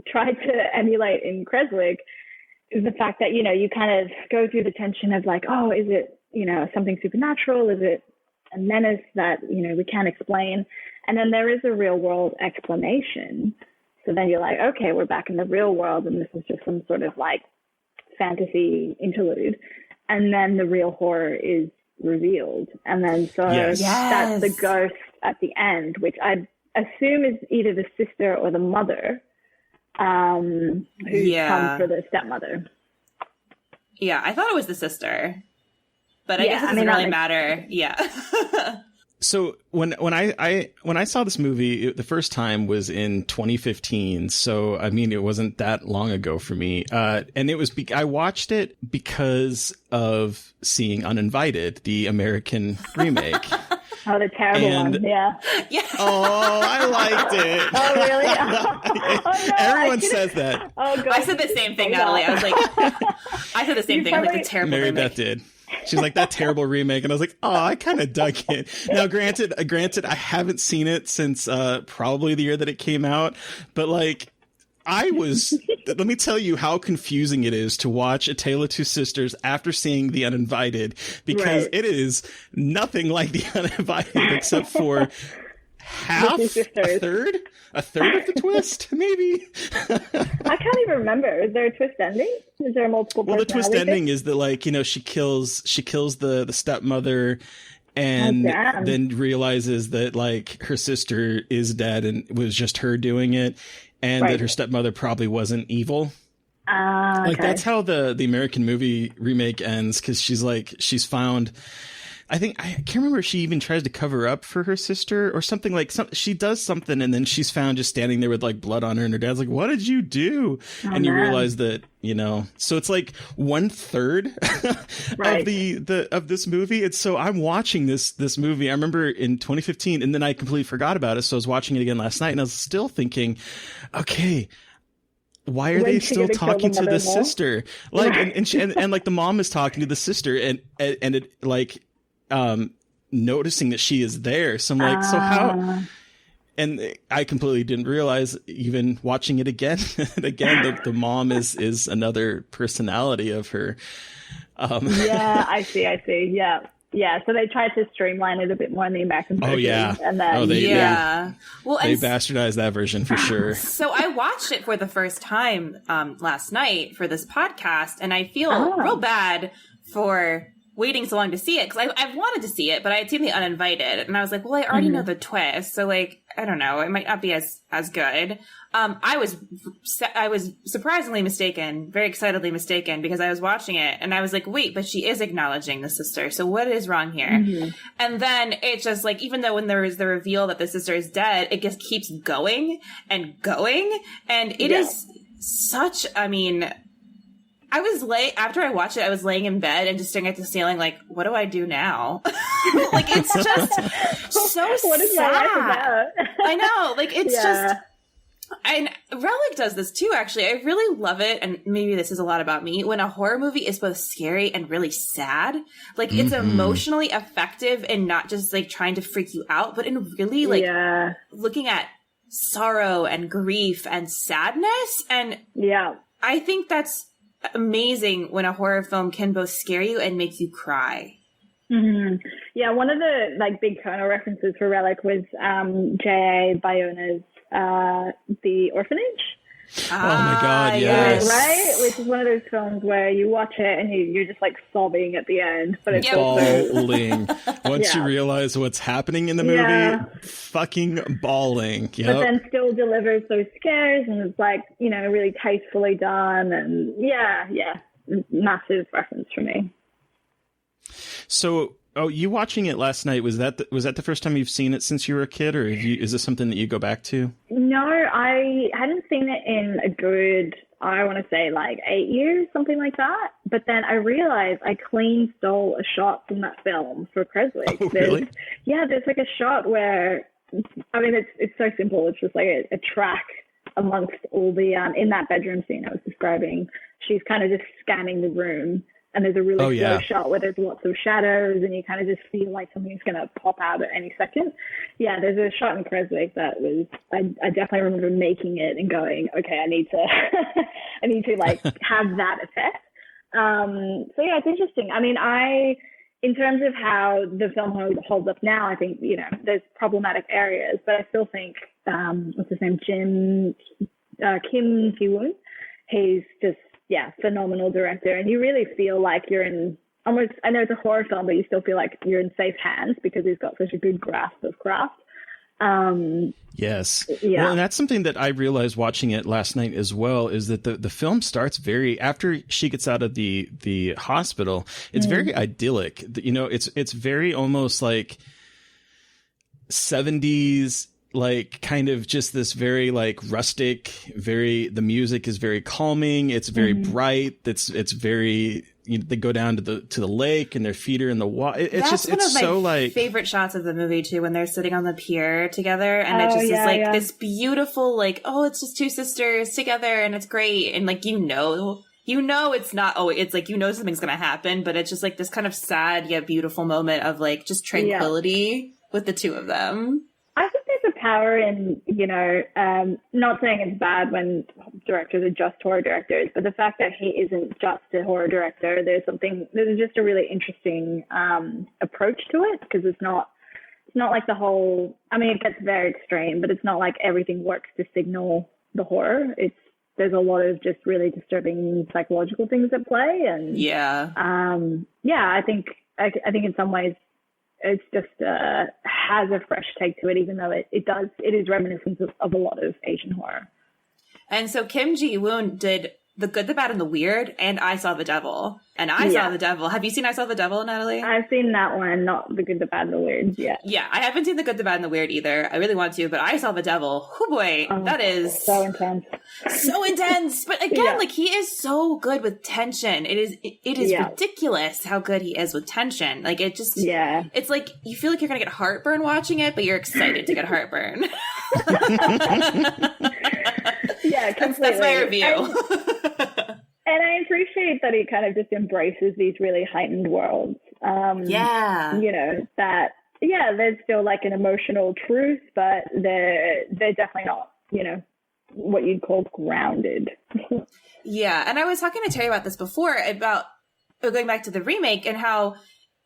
tried to emulate in Creswick is the fact that, you kind of go through the tension of oh, is it, something supernatural? Is it a menace that, you know, we can't explain. And then there is a real world explanation. So then you're like, okay, we're back in the real world, and this is just some sort of like fantasy interlude. And then the real horror is revealed. And then so that's the ghost at the end, which I assume is either the sister or the mother who's come for the stepmother. Yeah, I thought it was the sister. But I guess it doesn't really matter. Yeah. So when I saw this movie, the first time was in 2015. So I mean, it wasn't that long ago for me. And it was I watched it because of seeing Uninvited, the American remake. Oh, the terrible one. Yeah. Oh, I liked it. Oh, really? Oh, no, Everyone says that. Oh, God. I said the same thing, Natalie. I was like, I said the same thing. I was like, the terrible Mary remake. Beth did. She's like, that terrible remake. And I was like, oh, I kind of dug it. Now, granted, I haven't seen it since probably the year that it came out. But like, let me tell you how confusing it is to watch A Tale of Two Sisters after seeing The Uninvited, because it is nothing like The Uninvited except for half, a third of the twist, maybe. I can't even remember. Is there a twist ending? Is there a multiple? Well, the twist ending is that, like, you know, she kills the stepmother, and then realizes that like her sister is dead and it was just her doing it, and that her stepmother probably wasn't evil. Like that's how the American movie remake ends, because she's found. I can't remember if she even tries to cover up for her sister or something. She does something, and then she's found just standing there with like blood on her, and her dad's like, "What did you do?" And you realize that, you know, so it's like 1/3 of this movie. And so I'm watching this movie. I remember in 2015, and then I completely forgot about it. So I was watching it again last night, and I was still thinking, okay, why are they still talking to the sister? Like, and like the mom is talking to the sister, and it like, noticing that she is there. So I'm like, so how? And I completely didn't realize, even watching it again and again, that the mom is another personality of her. Yeah, I see. Yeah. So they tried to streamline it a bit more in the American version. Oh yeah. And then they they bastardized that version for sure. So I watched it for the first time last night for this podcast, and I feel real bad for waiting so long to see it, because I wanted to see it, but I had seen The Uninvited, and I was like, well, I already know the twist, so like, I don't know, it might not be as good. I was surprisingly mistaken, very excitedly mistaken, because I was watching it and I was like, wait, but she is acknowledging the sister, so what is wrong here? And then it just like, even though when there is the reveal that the sister is dead, it just keeps going and going, and it is such, I mean, I was after I watched it, I was laying in bed and just staring at the ceiling like, what do I do now? Like, it's just so what is sad. My life about? I know, like, it's just, and Relic does this too, actually. I really love it, and maybe this is a lot about me, when a horror movie is both scary and really sad. Like, it's emotionally effective and not just like trying to freak you out, but in really like looking at sorrow and grief and sadness. And I think that's amazing when a horror film can both scare you and make you cry. Yeah, one of the like big tonal references for Relic was J.A. Bayona's The Orphanage. Oh my God, yes. Right? Which is one of those films where you watch it and you're just like sobbing at the end, but it's bawling. Once you realize what's happening in the movie, fucking bawling. Yep. But then still delivers those scares, and it's like, you know, really tastefully done, and massive reference for me. So, you watching it last night, was that the first time you've seen it since you were a kid, or is this something that you go back to? No, I hadn't seen it in a good, I want to say like 8 years, something like that. But then I realized I clean stole a shot from that film for Creswick. Oh, really? There's like a shot where, I mean, it's so simple. It's just like a track amongst all the, in that bedroom scene I was describing, she's kind of just scanning the room. And there's a really slow shot where there's lots of shadows, and you kind of just feel like something's going to pop out at any second. Yeah, there's a shot in Creswick that was, I definitely remember making it and going, okay, I need to like have that effect. So yeah, it's interesting. I mean, in terms of how the film holds up now, I think, you know, there's problematic areas, but I still think, what's his name? Kim Ji-woon. He's just, phenomenal director. And you really feel like you're in almost, I know it's a horror film, but you still feel like you're in safe hands because he's got such a good grasp of craft. Yes. Yeah. Well, and that's something that I realized watching it last night as well, is that the film starts after she gets out of the hospital, it's very idyllic. You know, it's very almost like 70s, like kind of just this very like rustic, the music is very calming. It's very bright. It's very, you know, they go down to the lake and their feet are in the water. It's so like favorite shots of the movie too, when they're sitting on the pier together, and it just is like this beautiful, like, oh, it's just two sisters together and it's great. And like, you know, it's not, it's like, you know, something's going to happen, but it's just like this kind of sad yet beautiful moment of like just tranquility with the two of them. I think there's a power in, you know, not saying it's bad when directors are just horror directors, but the fact that he isn't just a horror director, there's just a really interesting approach to it, because it's not like the whole, I mean, it gets very extreme, but it's not like everything works to signal the horror. There's a lot of just really disturbing psychological things at play. And I think in some ways, it's just has a fresh take to it, even though it is reminiscent of a lot of Asian horror. And so Kim Ji-woon did The Good, the Bad, and the Weird, and I Saw the Devil. And I Saw the Devil. Have you seen I Saw the Devil, Natalie? I've seen that one, not The Good, the Bad, and the Weird yet. Yeah, I haven't seen The Good, the Bad, and the Weird either. I really want to, but I Saw the Devil. Oh boy, that is so intense. So intense. But again, like, he is so good with tension. It is ridiculous how good he is with tension. Like, it just, it's like, you feel like you're going to get heartburn watching it, but you're excited to get heartburn. Yeah, completely. That's my review. And I appreciate that he kind of just embraces these really heightened worlds. You know, that, there's still like an emotional truth, but they're definitely not, you know, what you'd call grounded. Yeah. And I was talking to Terry about this before, about going back to the remake, and how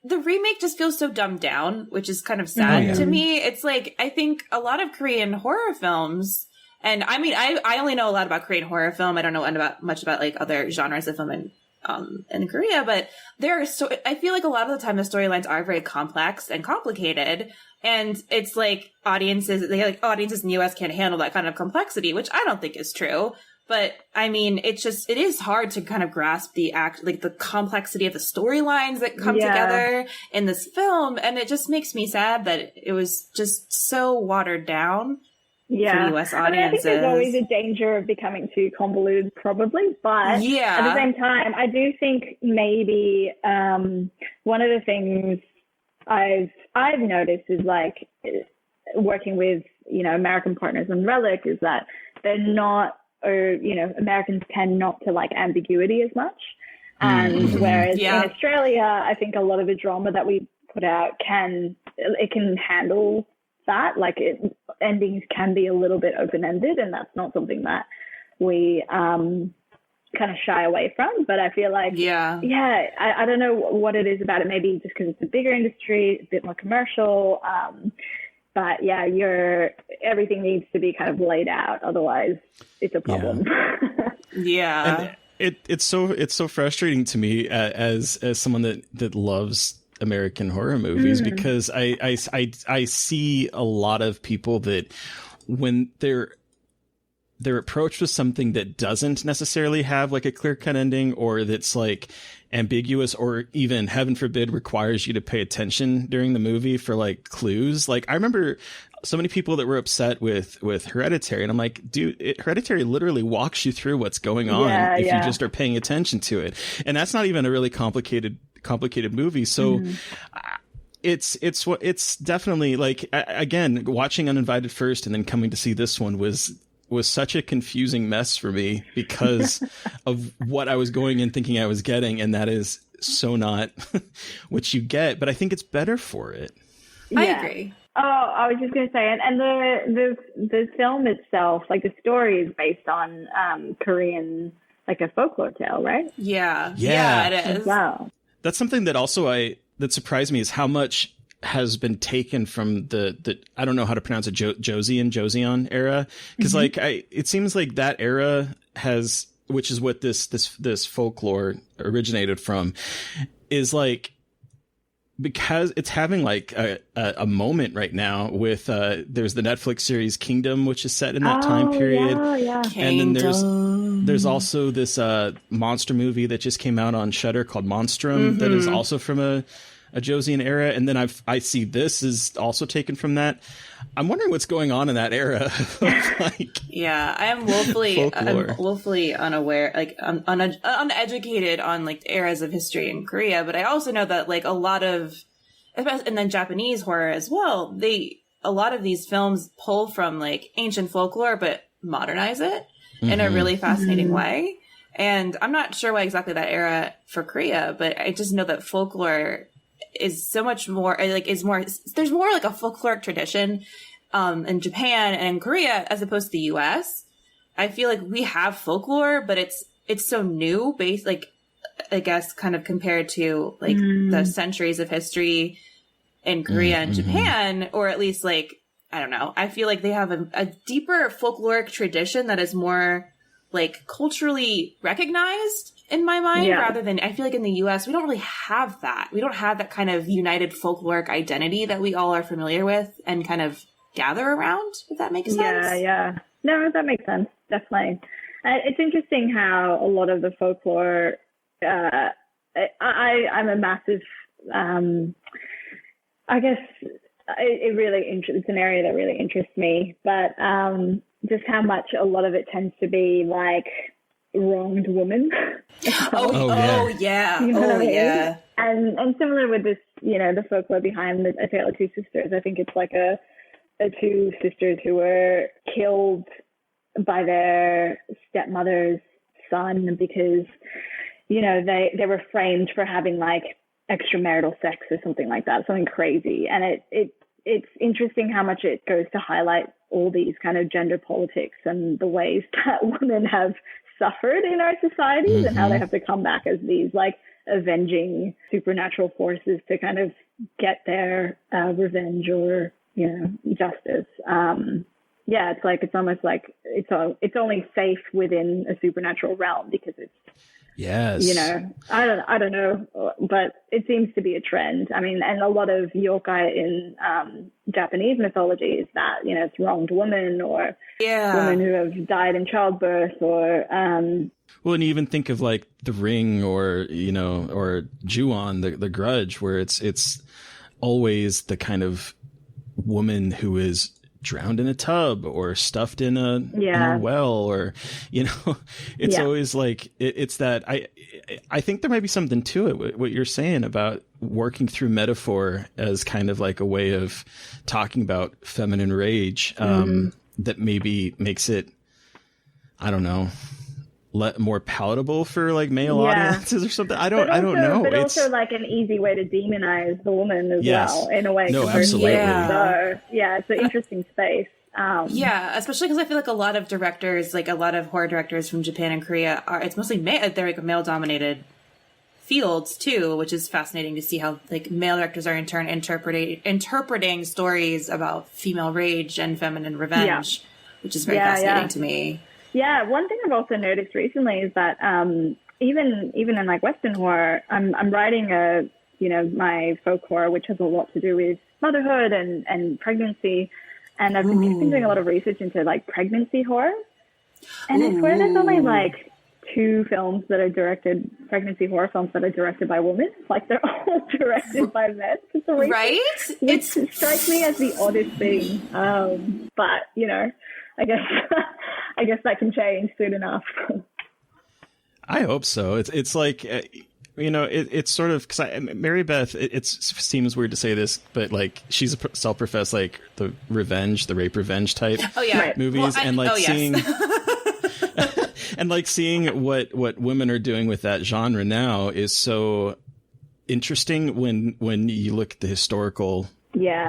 the remake just feels so dumbed down, which is kind of sad to me. It's like, I think a lot of Korean horror films, and I mean, I only know a lot about Korean horror film. I don't know much about like other genres of film in Korea, but I feel like a lot of the time the storylines are very complex and complicated, and it's like audiences in the US can't handle that kind of complexity, which I don't think is true. But I mean, it is hard to kind of grasp the complexity of the storylines that come together in this film, and it just makes me sad that it was just so watered down. For US audiences. I mean, I think there's always a danger of becoming too convoluted, probably. But at the same time, I do think maybe one of the things I've noticed is, like, working with, you know, American partners on RELIC, is that they're not, or, you know, Americans tend not to like ambiguity as much. And whereas in Australia, I think a lot of the drama that we put out can handle that. Like, endings can be a little bit open-ended, and that's not something that we kind of shy away from. But I feel like, I don't know what it is about it. Maybe just because it's a bigger industry, a bit more commercial. But everything needs to be kind of laid out. Otherwise, it's a problem. And it's so frustrating to me as someone that loves American horror movies, because I see a lot of people that when they're approached with something that doesn't necessarily have like a clear-cut ending, or that's like ambiguous, or even, heaven forbid, requires you to pay attention during the movie for like clues. Like, I remember so many people that were upset with Hereditary, and I'm like, dude, Hereditary literally walks you through what's going on if you just are paying attention to it. And that's not even a really complicated movie. So it's definitely, like, again, watching Uninvited first and then coming to see this one was such a confusing mess for me, because of what I was going in thinking I was getting, and that is so not what you get. But I think it's better for it. I agree. Oh, I was just going to say, and the film itself, like, the story is based on Korean, like, a folklore tale, right? Yeah, it is. Wow. That's something that also I that surprised me is how much has been taken from the I don't know how to pronounce it, Joseon era, because like it seems like that era has, which is what this folklore originated from, is like, because it's having like a moment right now with there's the Netflix series Kingdom, which is set in that time period. And then there's also this monster movie that just came out on Shudder called Monstrum that is also from a Joseon era. And then I see this is also taken from that. I'm wondering what's going on in that era. Yeah, I am woefully unaware, like uneducated on like eras of history in Korea. But I also know that like a lot of, and then Japanese horror as well, a lot of these films pull from like ancient folklore, but modernize it in a really fascinating way. And I'm not sure why exactly that era for Korea, but I just know that folklore is so much more, like, there's more like a folkloric tradition in Japan and in Korea as opposed to the US. I feel like we have folklore, but it's so new based, like, I guess kind of compared to like the centuries of history in Korea and Japan, or at least like, I don't know. I feel like they have a deeper folkloric tradition that is more like culturally recognized in my mind, rather than, I feel like in the US, we don't really have that. We don't have that kind of united folkloric identity that we all are familiar with and kind of gather around, if that makes sense. Yeah. No, that makes sense. Definitely. It's interesting how a lot of the folklore, I'm a massive, I guess it's an area that really interests me, but just how much a lot of it tends to be like wronged woman. Yeah. You know what I mean? And similar with this, you know, the folklore behind A Tale of Two Sisters. I think it's like a two sisters who were killed by their stepmother's son because, you know, they were framed for having like extramarital sex or something like that, something crazy. And it's interesting how much it goes to highlight all these kind of gender politics and the ways that women have suffered in our societies and how they have to come back as these like avenging supernatural forces to kind of get their revenge or, you know, justice. It's like, it's almost like it's only safe within a supernatural realm because it's, you know, I don't know, but it seems to be a trend. I mean, and a lot of yokai in Japanese mythology is that, you know, it's wronged women or women who have died in childbirth or well, and you even think of like The Ring or, you know, or Ju-on, the Grudge, where it's always the kind of woman who is drowned in a tub or stuffed in a well, or, you know, it's always like it's that I think there might be something to it, what you're saying about working through metaphor as kind of like a way of talking about feminine rage, that maybe makes it, I don't know, more palatable for like male audiences or something. I don't know. But it's also like an easy way to demonize the woman as well, in a way. No, absolutely. So it's an interesting space. Especially because I feel like a lot of directors, like a lot of horror directors from Japan and Korea, it's mostly they're like male-dominated fields too, which is fascinating to see how like male directors are in turn interpreting stories about female rage and feminine revenge, which is very fascinating to me. Yeah, one thing I've also noticed recently is that even in like Western horror, I'm writing my folk horror, which has a lot to do with motherhood and pregnancy, and I've been doing a lot of research into like pregnancy horror, and I swear there's only like 2 pregnancy horror films that are directed by women. Like they're all directed by men for some reason. Right? It strikes me as the oddest thing, but you know, I guess that can change soon enough. I hope so. It's like, you know, it's sort of, because Mary Beth, it seems weird to say this, but like she's a self-professed like the rape revenge type movies, and like seeing and like seeing what women are doing with that genre now is so interesting when you look at the historical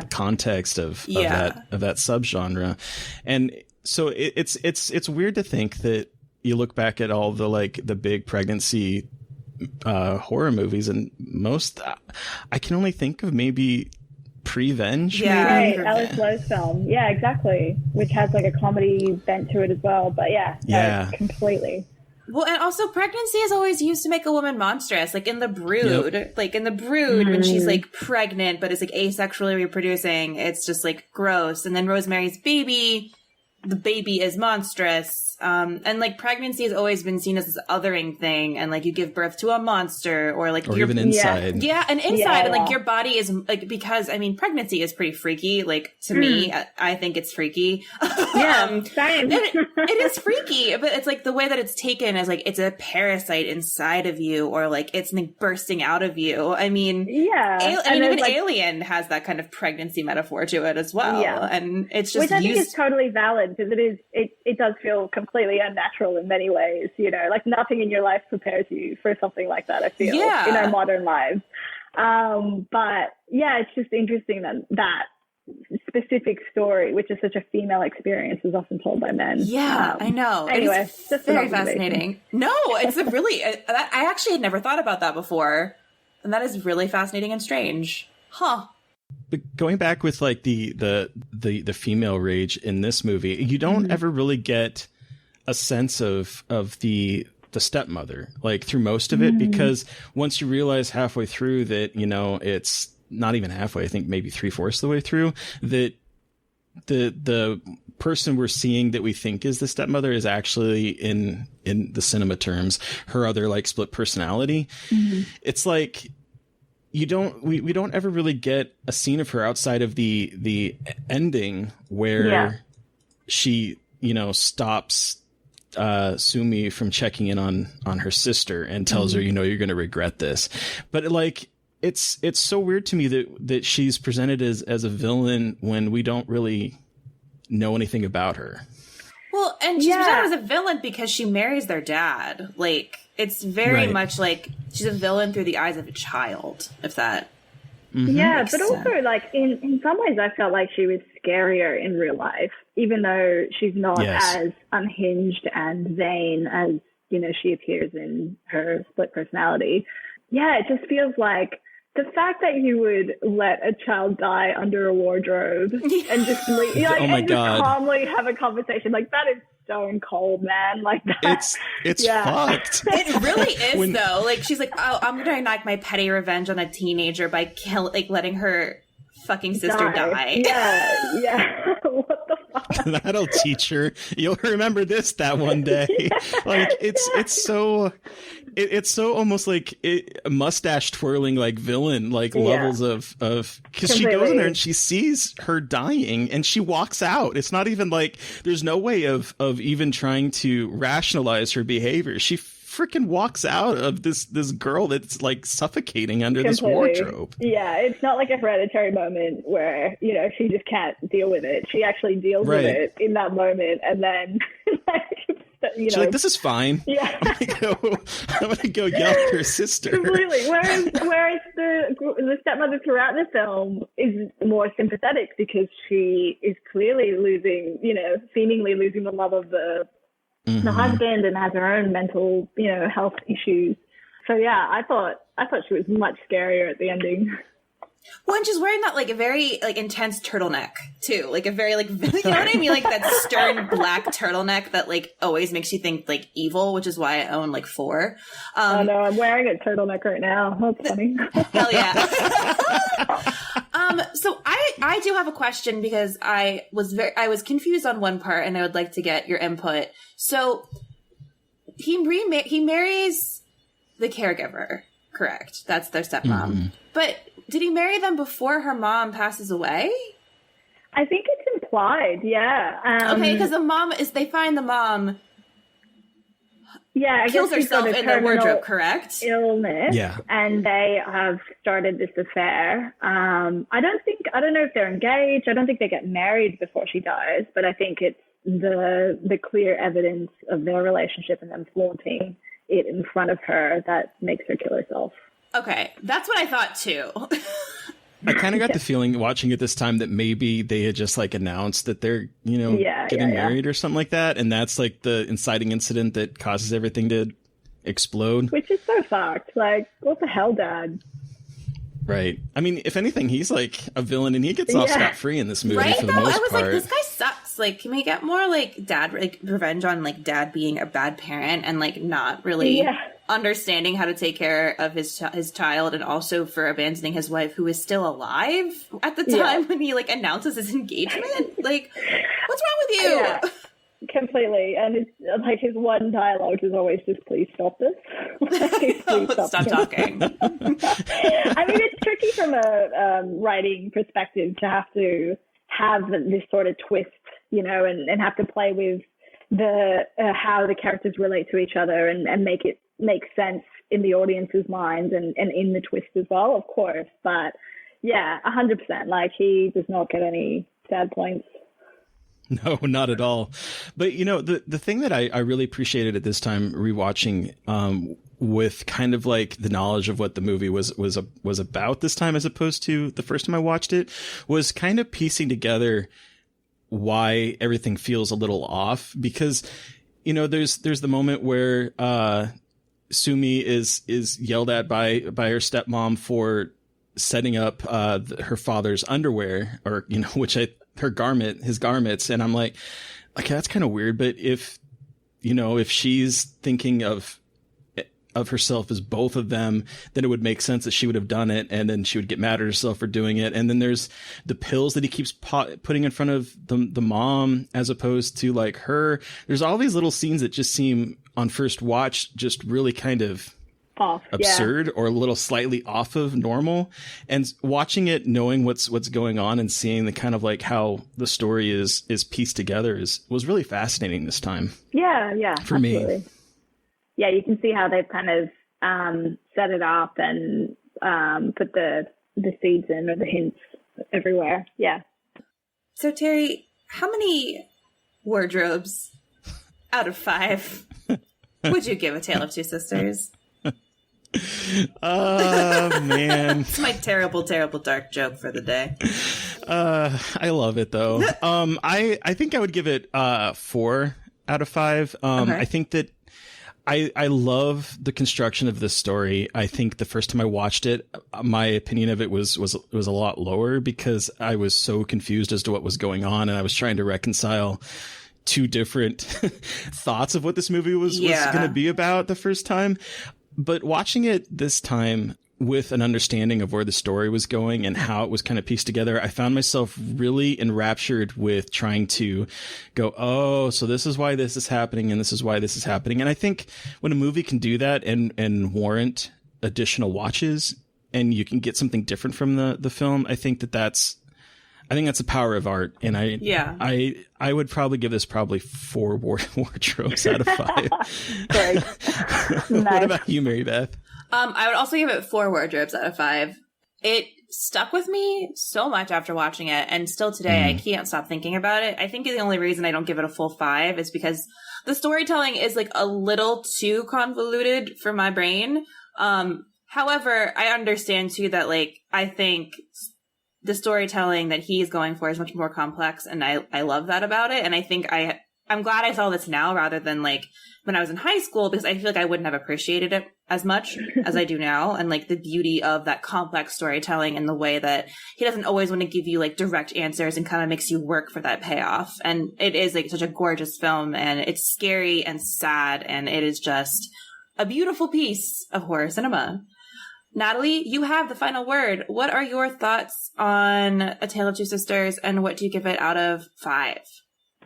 context of that subgenre. And so it's weird to think that you look back at all the like the big pregnancy horror movies, and most I can only think of maybe Prevenge. Yeah, right, Alice Lowe's film. Yeah, exactly. Which has like a comedy bent to it as well. But yeah, completely. Well, and also pregnancy is always used to make a woman monstrous. Like in The Brood, when she's like pregnant but is like asexually reproducing, it's just like gross. And then Rosemary's Baby, the baby is monstrous. And like pregnancy has always been seen as this othering thing, and like you give birth to a monster, or like or even inside. Yeah, and inside, and like your body is like, because I mean pregnancy is pretty freaky. Like to me, I think it's freaky. Yeah, same. It is freaky, but it's like the way that it's taken as like it's a parasite inside of you, or like it's like bursting out of you. I mean, even like, Alien has that kind of pregnancy metaphor to it as well. Yeah, and it's just which I think is totally valid, because it does feel completely unnatural in many ways, you know, like nothing in your life prepares you for something like that, I feel, in our modern lives. But yeah, it's just interesting that specific story, which is such a female experience, is often told by men. Yeah, I know. Anyway, it's just very fascinating. No, it's a really, I actually had never thought about that before. And that is really fascinating and strange. Huh. But going back with like the female rage in this movie, you don't ever really get a sense of the stepmother, like through most of it, because once you realize halfway through that, you know, it's not even halfway, I think maybe 3/4 the way through, that the person we're seeing that we think is the stepmother is actually in the cinema terms her other like split personality. It's like we don't ever really get a scene of her outside of the ending where she, you know, stops Sumi from checking in on her sister and tells her, you know, you're going to regret this. But like, it's so weird to me that she's presented as a villain when we don't really know anything about her. Well, and she's presented as a villain because she marries their dad. Like, it's very much like she's a villain through the eyes of a child, if that but also, like, in some ways I felt like she was scarier in real life, even though she's not as unhinged and vain as, you know, she appears in her split personality. Yeah, it just feels like the fact that you would let a child die under a wardrobe and just leave, like, and just calmly have a conversation, like, that is stone cold, man. Like that. It's fucked. It really is, though. Like, she's like, oh, I'm gonna enact my petty revenge on a teenager by letting her fucking sister die. Yeah. What the fuck? That'll teach her. You'll remember that one day. Like, it's so almost like a mustache twirling, like villain, like levels of because she goes in there and she sees her dying and she walks out. It's not even like there's no way of even trying to rationalize her behavior. She freaking walks out of this girl that's like suffocating under this wardrobe. Yeah, it's not like a Hereditary moment where, you know, she just can't deal with it. She actually deals with it in that moment, and then she's like, this is fine. Yeah, I'm gonna go yell at her sister. Completely. Whereas the stepmother throughout the film is more sympathetic because she is clearly losing, you know, seemingly losing the love of the husband, and has her own mental, you know, health issues. So yeah, I thought she was much scarier at the ending. Well, and she's wearing that like a very like intense turtleneck too, like a very like, you know what I mean, like that stern black turtleneck that like always makes you think like evil, which is why I own like 4. Oh no, I'm wearing a turtleneck right now. That's funny. Hell yeah. So I do have a question because I was confused on one part, and I would like to get your input. So he marries the caregiver, correct? That's their stepmom. But did he marry them before her mom passes away? I think it's implied, yeah. Okay, because they find the mom kills guess herself in the wardrobe, correct? Illness. Yeah. And they have started this affair. I don't know if they're engaged. I don't think they get married before she dies, but I think it's the clear evidence of their relationship and them flaunting it in front of her that makes her kill herself. Okay, that's what I thought too. I kind of got the feeling watching it this time that maybe they had just like announced that they're, you know, getting married or something like that. And that's like the inciting incident that causes everything to explode. Which is so fucked. Like, what the hell, Dad? Right. I mean, if anything, he's like a villain and he gets off scot-free in this movie for the most part. I was like, this guy sucks. Like, can we get more like dad, like revenge on like dad being a bad parent and like not really understanding how to take care of his child, and also for abandoning his wife who is still alive at the time when he like announces his engagement? Like, what's wrong with you? Yeah. Completely. And it's like his one dialogue is always just, please stop this. Please stop talking. I mean, it's tricky from a writing perspective to have this sort of twist, you know, and have to play with the how the characters relate to each other and make it make sense in the audience's minds and in the twist as well, of course. But yeah, 100%. Like, he does not get any sad points. No, not at all. But, you know, the thing that I really appreciated at this time rewatching, with kind of like the knowledge of what the movie was about this time, as opposed to the first time I watched it, was kind of piecing together why everything feels a little off. Because, you know, there's the moment where, Sumi is yelled at by her stepmom for setting up, her father's underwear, or, you know, his garments. And I'm like, okay, that's kind of weird. But if she's thinking of herself as both of them, then it would make sense that she would have done it. And then she would get mad at herself for doing it. And then there's the pills that he keeps putting in front of the mom, as opposed to like her. There's all these little scenes that just seem on first watch, just really kind of absurd or a little slightly off of normal. And watching it, knowing what's going on and seeing the kind of like how the story is pieced together was really fascinating this time. Yeah. For absolutely. me. Yeah, you can see how they've kind of set it up and put the seeds in, or the hints everywhere. Yeah. So Terry, how many wardrobes out of 5 would you give A Tale of Two Sisters? Oh, man. It's my terrible dark joke for the day. I love it though. I think I would give it 4 out of 5. Okay. I think that I love the construction of this story. I think the first time I watched it, my opinion of it was a lot lower, because I was so confused as to what was going on, and I was trying to reconcile two different thoughts of what this movie was going to be about the first time. But watching it this time with an understanding of where the story was going and how it was kind of pieced together, I found myself really enraptured with trying to go, oh, so this is why this is happening and this is why this is happening. And I think when a movie can do that and warrant additional watches, and you can get something different from the film, I think that's the power of art. And I would probably give this 4 wardrobes out of 5. Great. Nice. What about you, Mary Beth? I would also give it 4 wardrobes out of 5. It stuck with me so much after watching it, and still today I can't stop thinking about it. I think the only reason I don't give it a full 5 is because the storytelling is like a little too convoluted for my brain. However, I understand too that like I think the storytelling that he's going for is much more complex, and I love that about it. And I think I'm glad I saw this now rather than like when I was in high school, because I feel like I wouldn't have appreciated it as much as I do now. And like the beauty of that complex storytelling and the way that he doesn't always want to give you like direct answers and kind of makes you work for that payoff. And it is like such a gorgeous film, and it's scary and sad, and it is just a beautiful piece of horror cinema. Natalie, you have the final word. What are your thoughts on A Tale of Two Sisters, and what do you give it out of 5?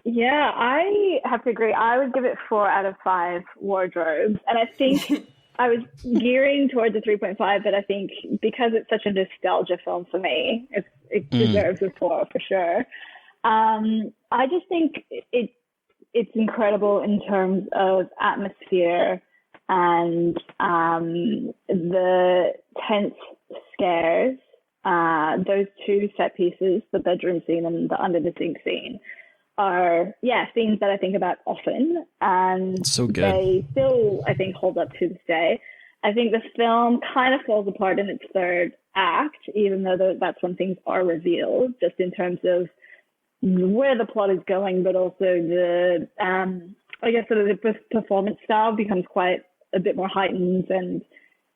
Yeah, I have to agree. I would give it 4 out of 5 wardrobes. And I think I was gearing towards a 3.5, but I think because it's such a nostalgia film for me, it deserves a 4 for sure. I just think it's incredible in terms of atmosphere and the tense scares. Those 2 set pieces, the bedroom scene and the under the sink scene, are scenes that I think about often, and so good. They still, I think, hold up to this day. I think the film kind of falls apart in its third act, even though that's when things are revealed, just in terms of where the plot is going, but also the I guess sort of the performance style becomes quite a bit more heightened. And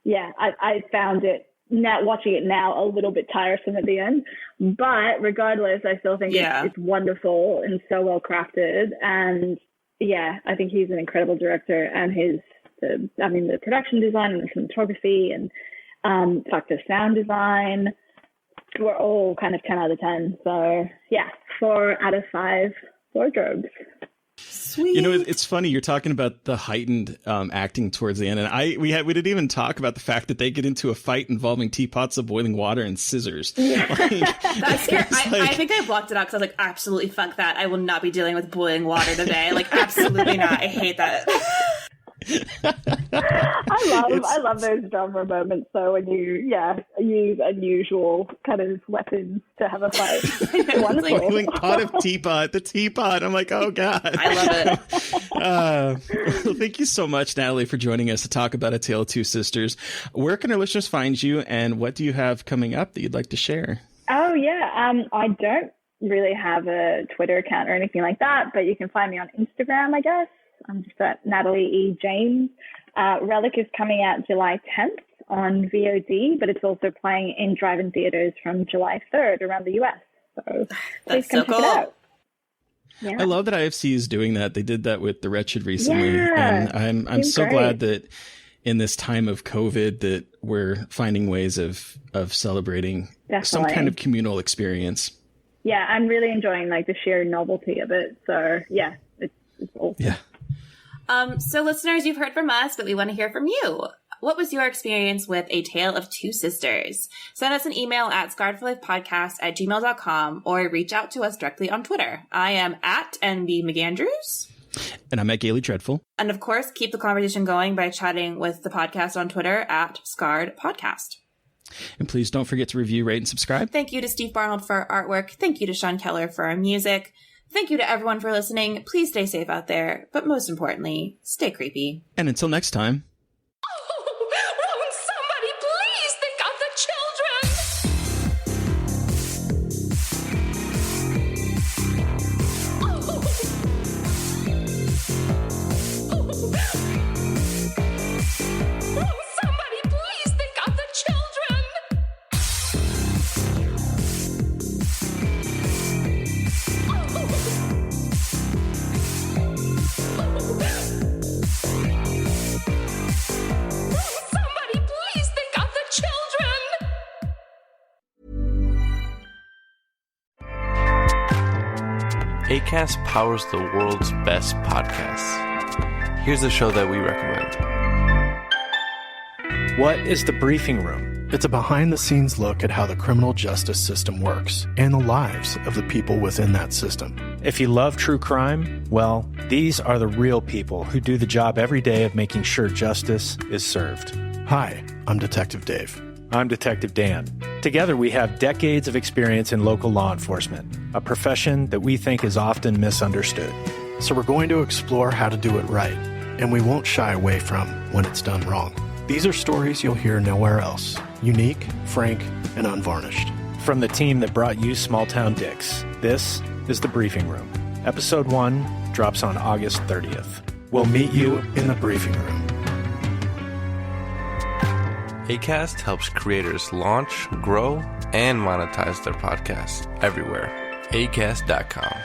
yeah, I found it now, watching it now, a little bit tiresome at the end. But regardless, I still think it's wonderful and so well crafted. And yeah, I think he's an incredible director, and the production design and the cinematography and factor sound design were all kind of 10 out of 10. So yeah, 4 out of 5 wardrobes. Sweet. You know, it's funny you're talking about the heightened acting towards the end, and we didn't even talk about the fact that they get into a fight involving teapots of boiling water and scissors. Yeah. That's scary. I think I blocked it out because I was like, absolutely fuck that. I will not be dealing with boiling water today. Like, absolutely not. I hate that. I love those drama moments. So when you use unusual kind of weapons to have a fight, wonderful. Like pot of teapot, the teapot. I'm like, oh god, I love it. Well, thank you so much, Natalie, for joining us to talk about A Tale of Two Sisters. Where can our listeners find you, and what do you have coming up that you'd like to share? Oh yeah, I don't really have a Twitter account or anything like that, but you can find me on Instagram, I guess. I'm just at Natalie E. James. Relic is coming out July 10th on VOD, but it's also playing in drive-in theaters from July 3rd around the US. So please come check it out. Yeah. I love that IFC is doing that. They did that with The Wretched recently, yeah, and I'm so glad that in this time of COVID that we're finding ways of celebrating some kind of communal experience. Yeah, I'm really enjoying like the sheer novelty of it. So yeah, it's awesome. Yeah. So listeners, you've heard from us, but we want to hear from you. What was your experience with A Tale of Two Sisters? Send us an email at scarredforlifepodcast@gmail.com or reach out to us directly on Twitter. I am at NB McAndrews. And I'm at Gaily Dreadful. And of course, keep the conversation going by chatting with the podcast on Twitter at Scarred Podcast. And please don't forget to review, rate, and subscribe. Thank you to Steve Barnold for our artwork. Thank you to Sean Keller for our music. Thank you to everyone for listening. Please stay safe out there. But most importantly, stay creepy. And until next time. Acast powers the world's best podcasts. Here's a show that we recommend. What is The Briefing Room? It's a behind-the-scenes look at how the criminal justice system works and the lives of the people within that system. If you love true crime, well, these are the real people who do the job every day of making sure justice is served. Hi, I'm Detective Dave. I'm Detective Dan. Together, we have decades of experience in local law enforcement, a profession that we think is often misunderstood. So we're going to explore how to do it right, and we won't shy away from when it's done wrong. These are stories you'll hear nowhere else. Unique, frank, and unvarnished. From the team that brought you Small Town Dicks, this is The Briefing Room. Episode 1 drops on August 30th. We'll meet you in the briefing room. Acast helps creators launch, grow, and monetize their podcasts everywhere. Acast.com.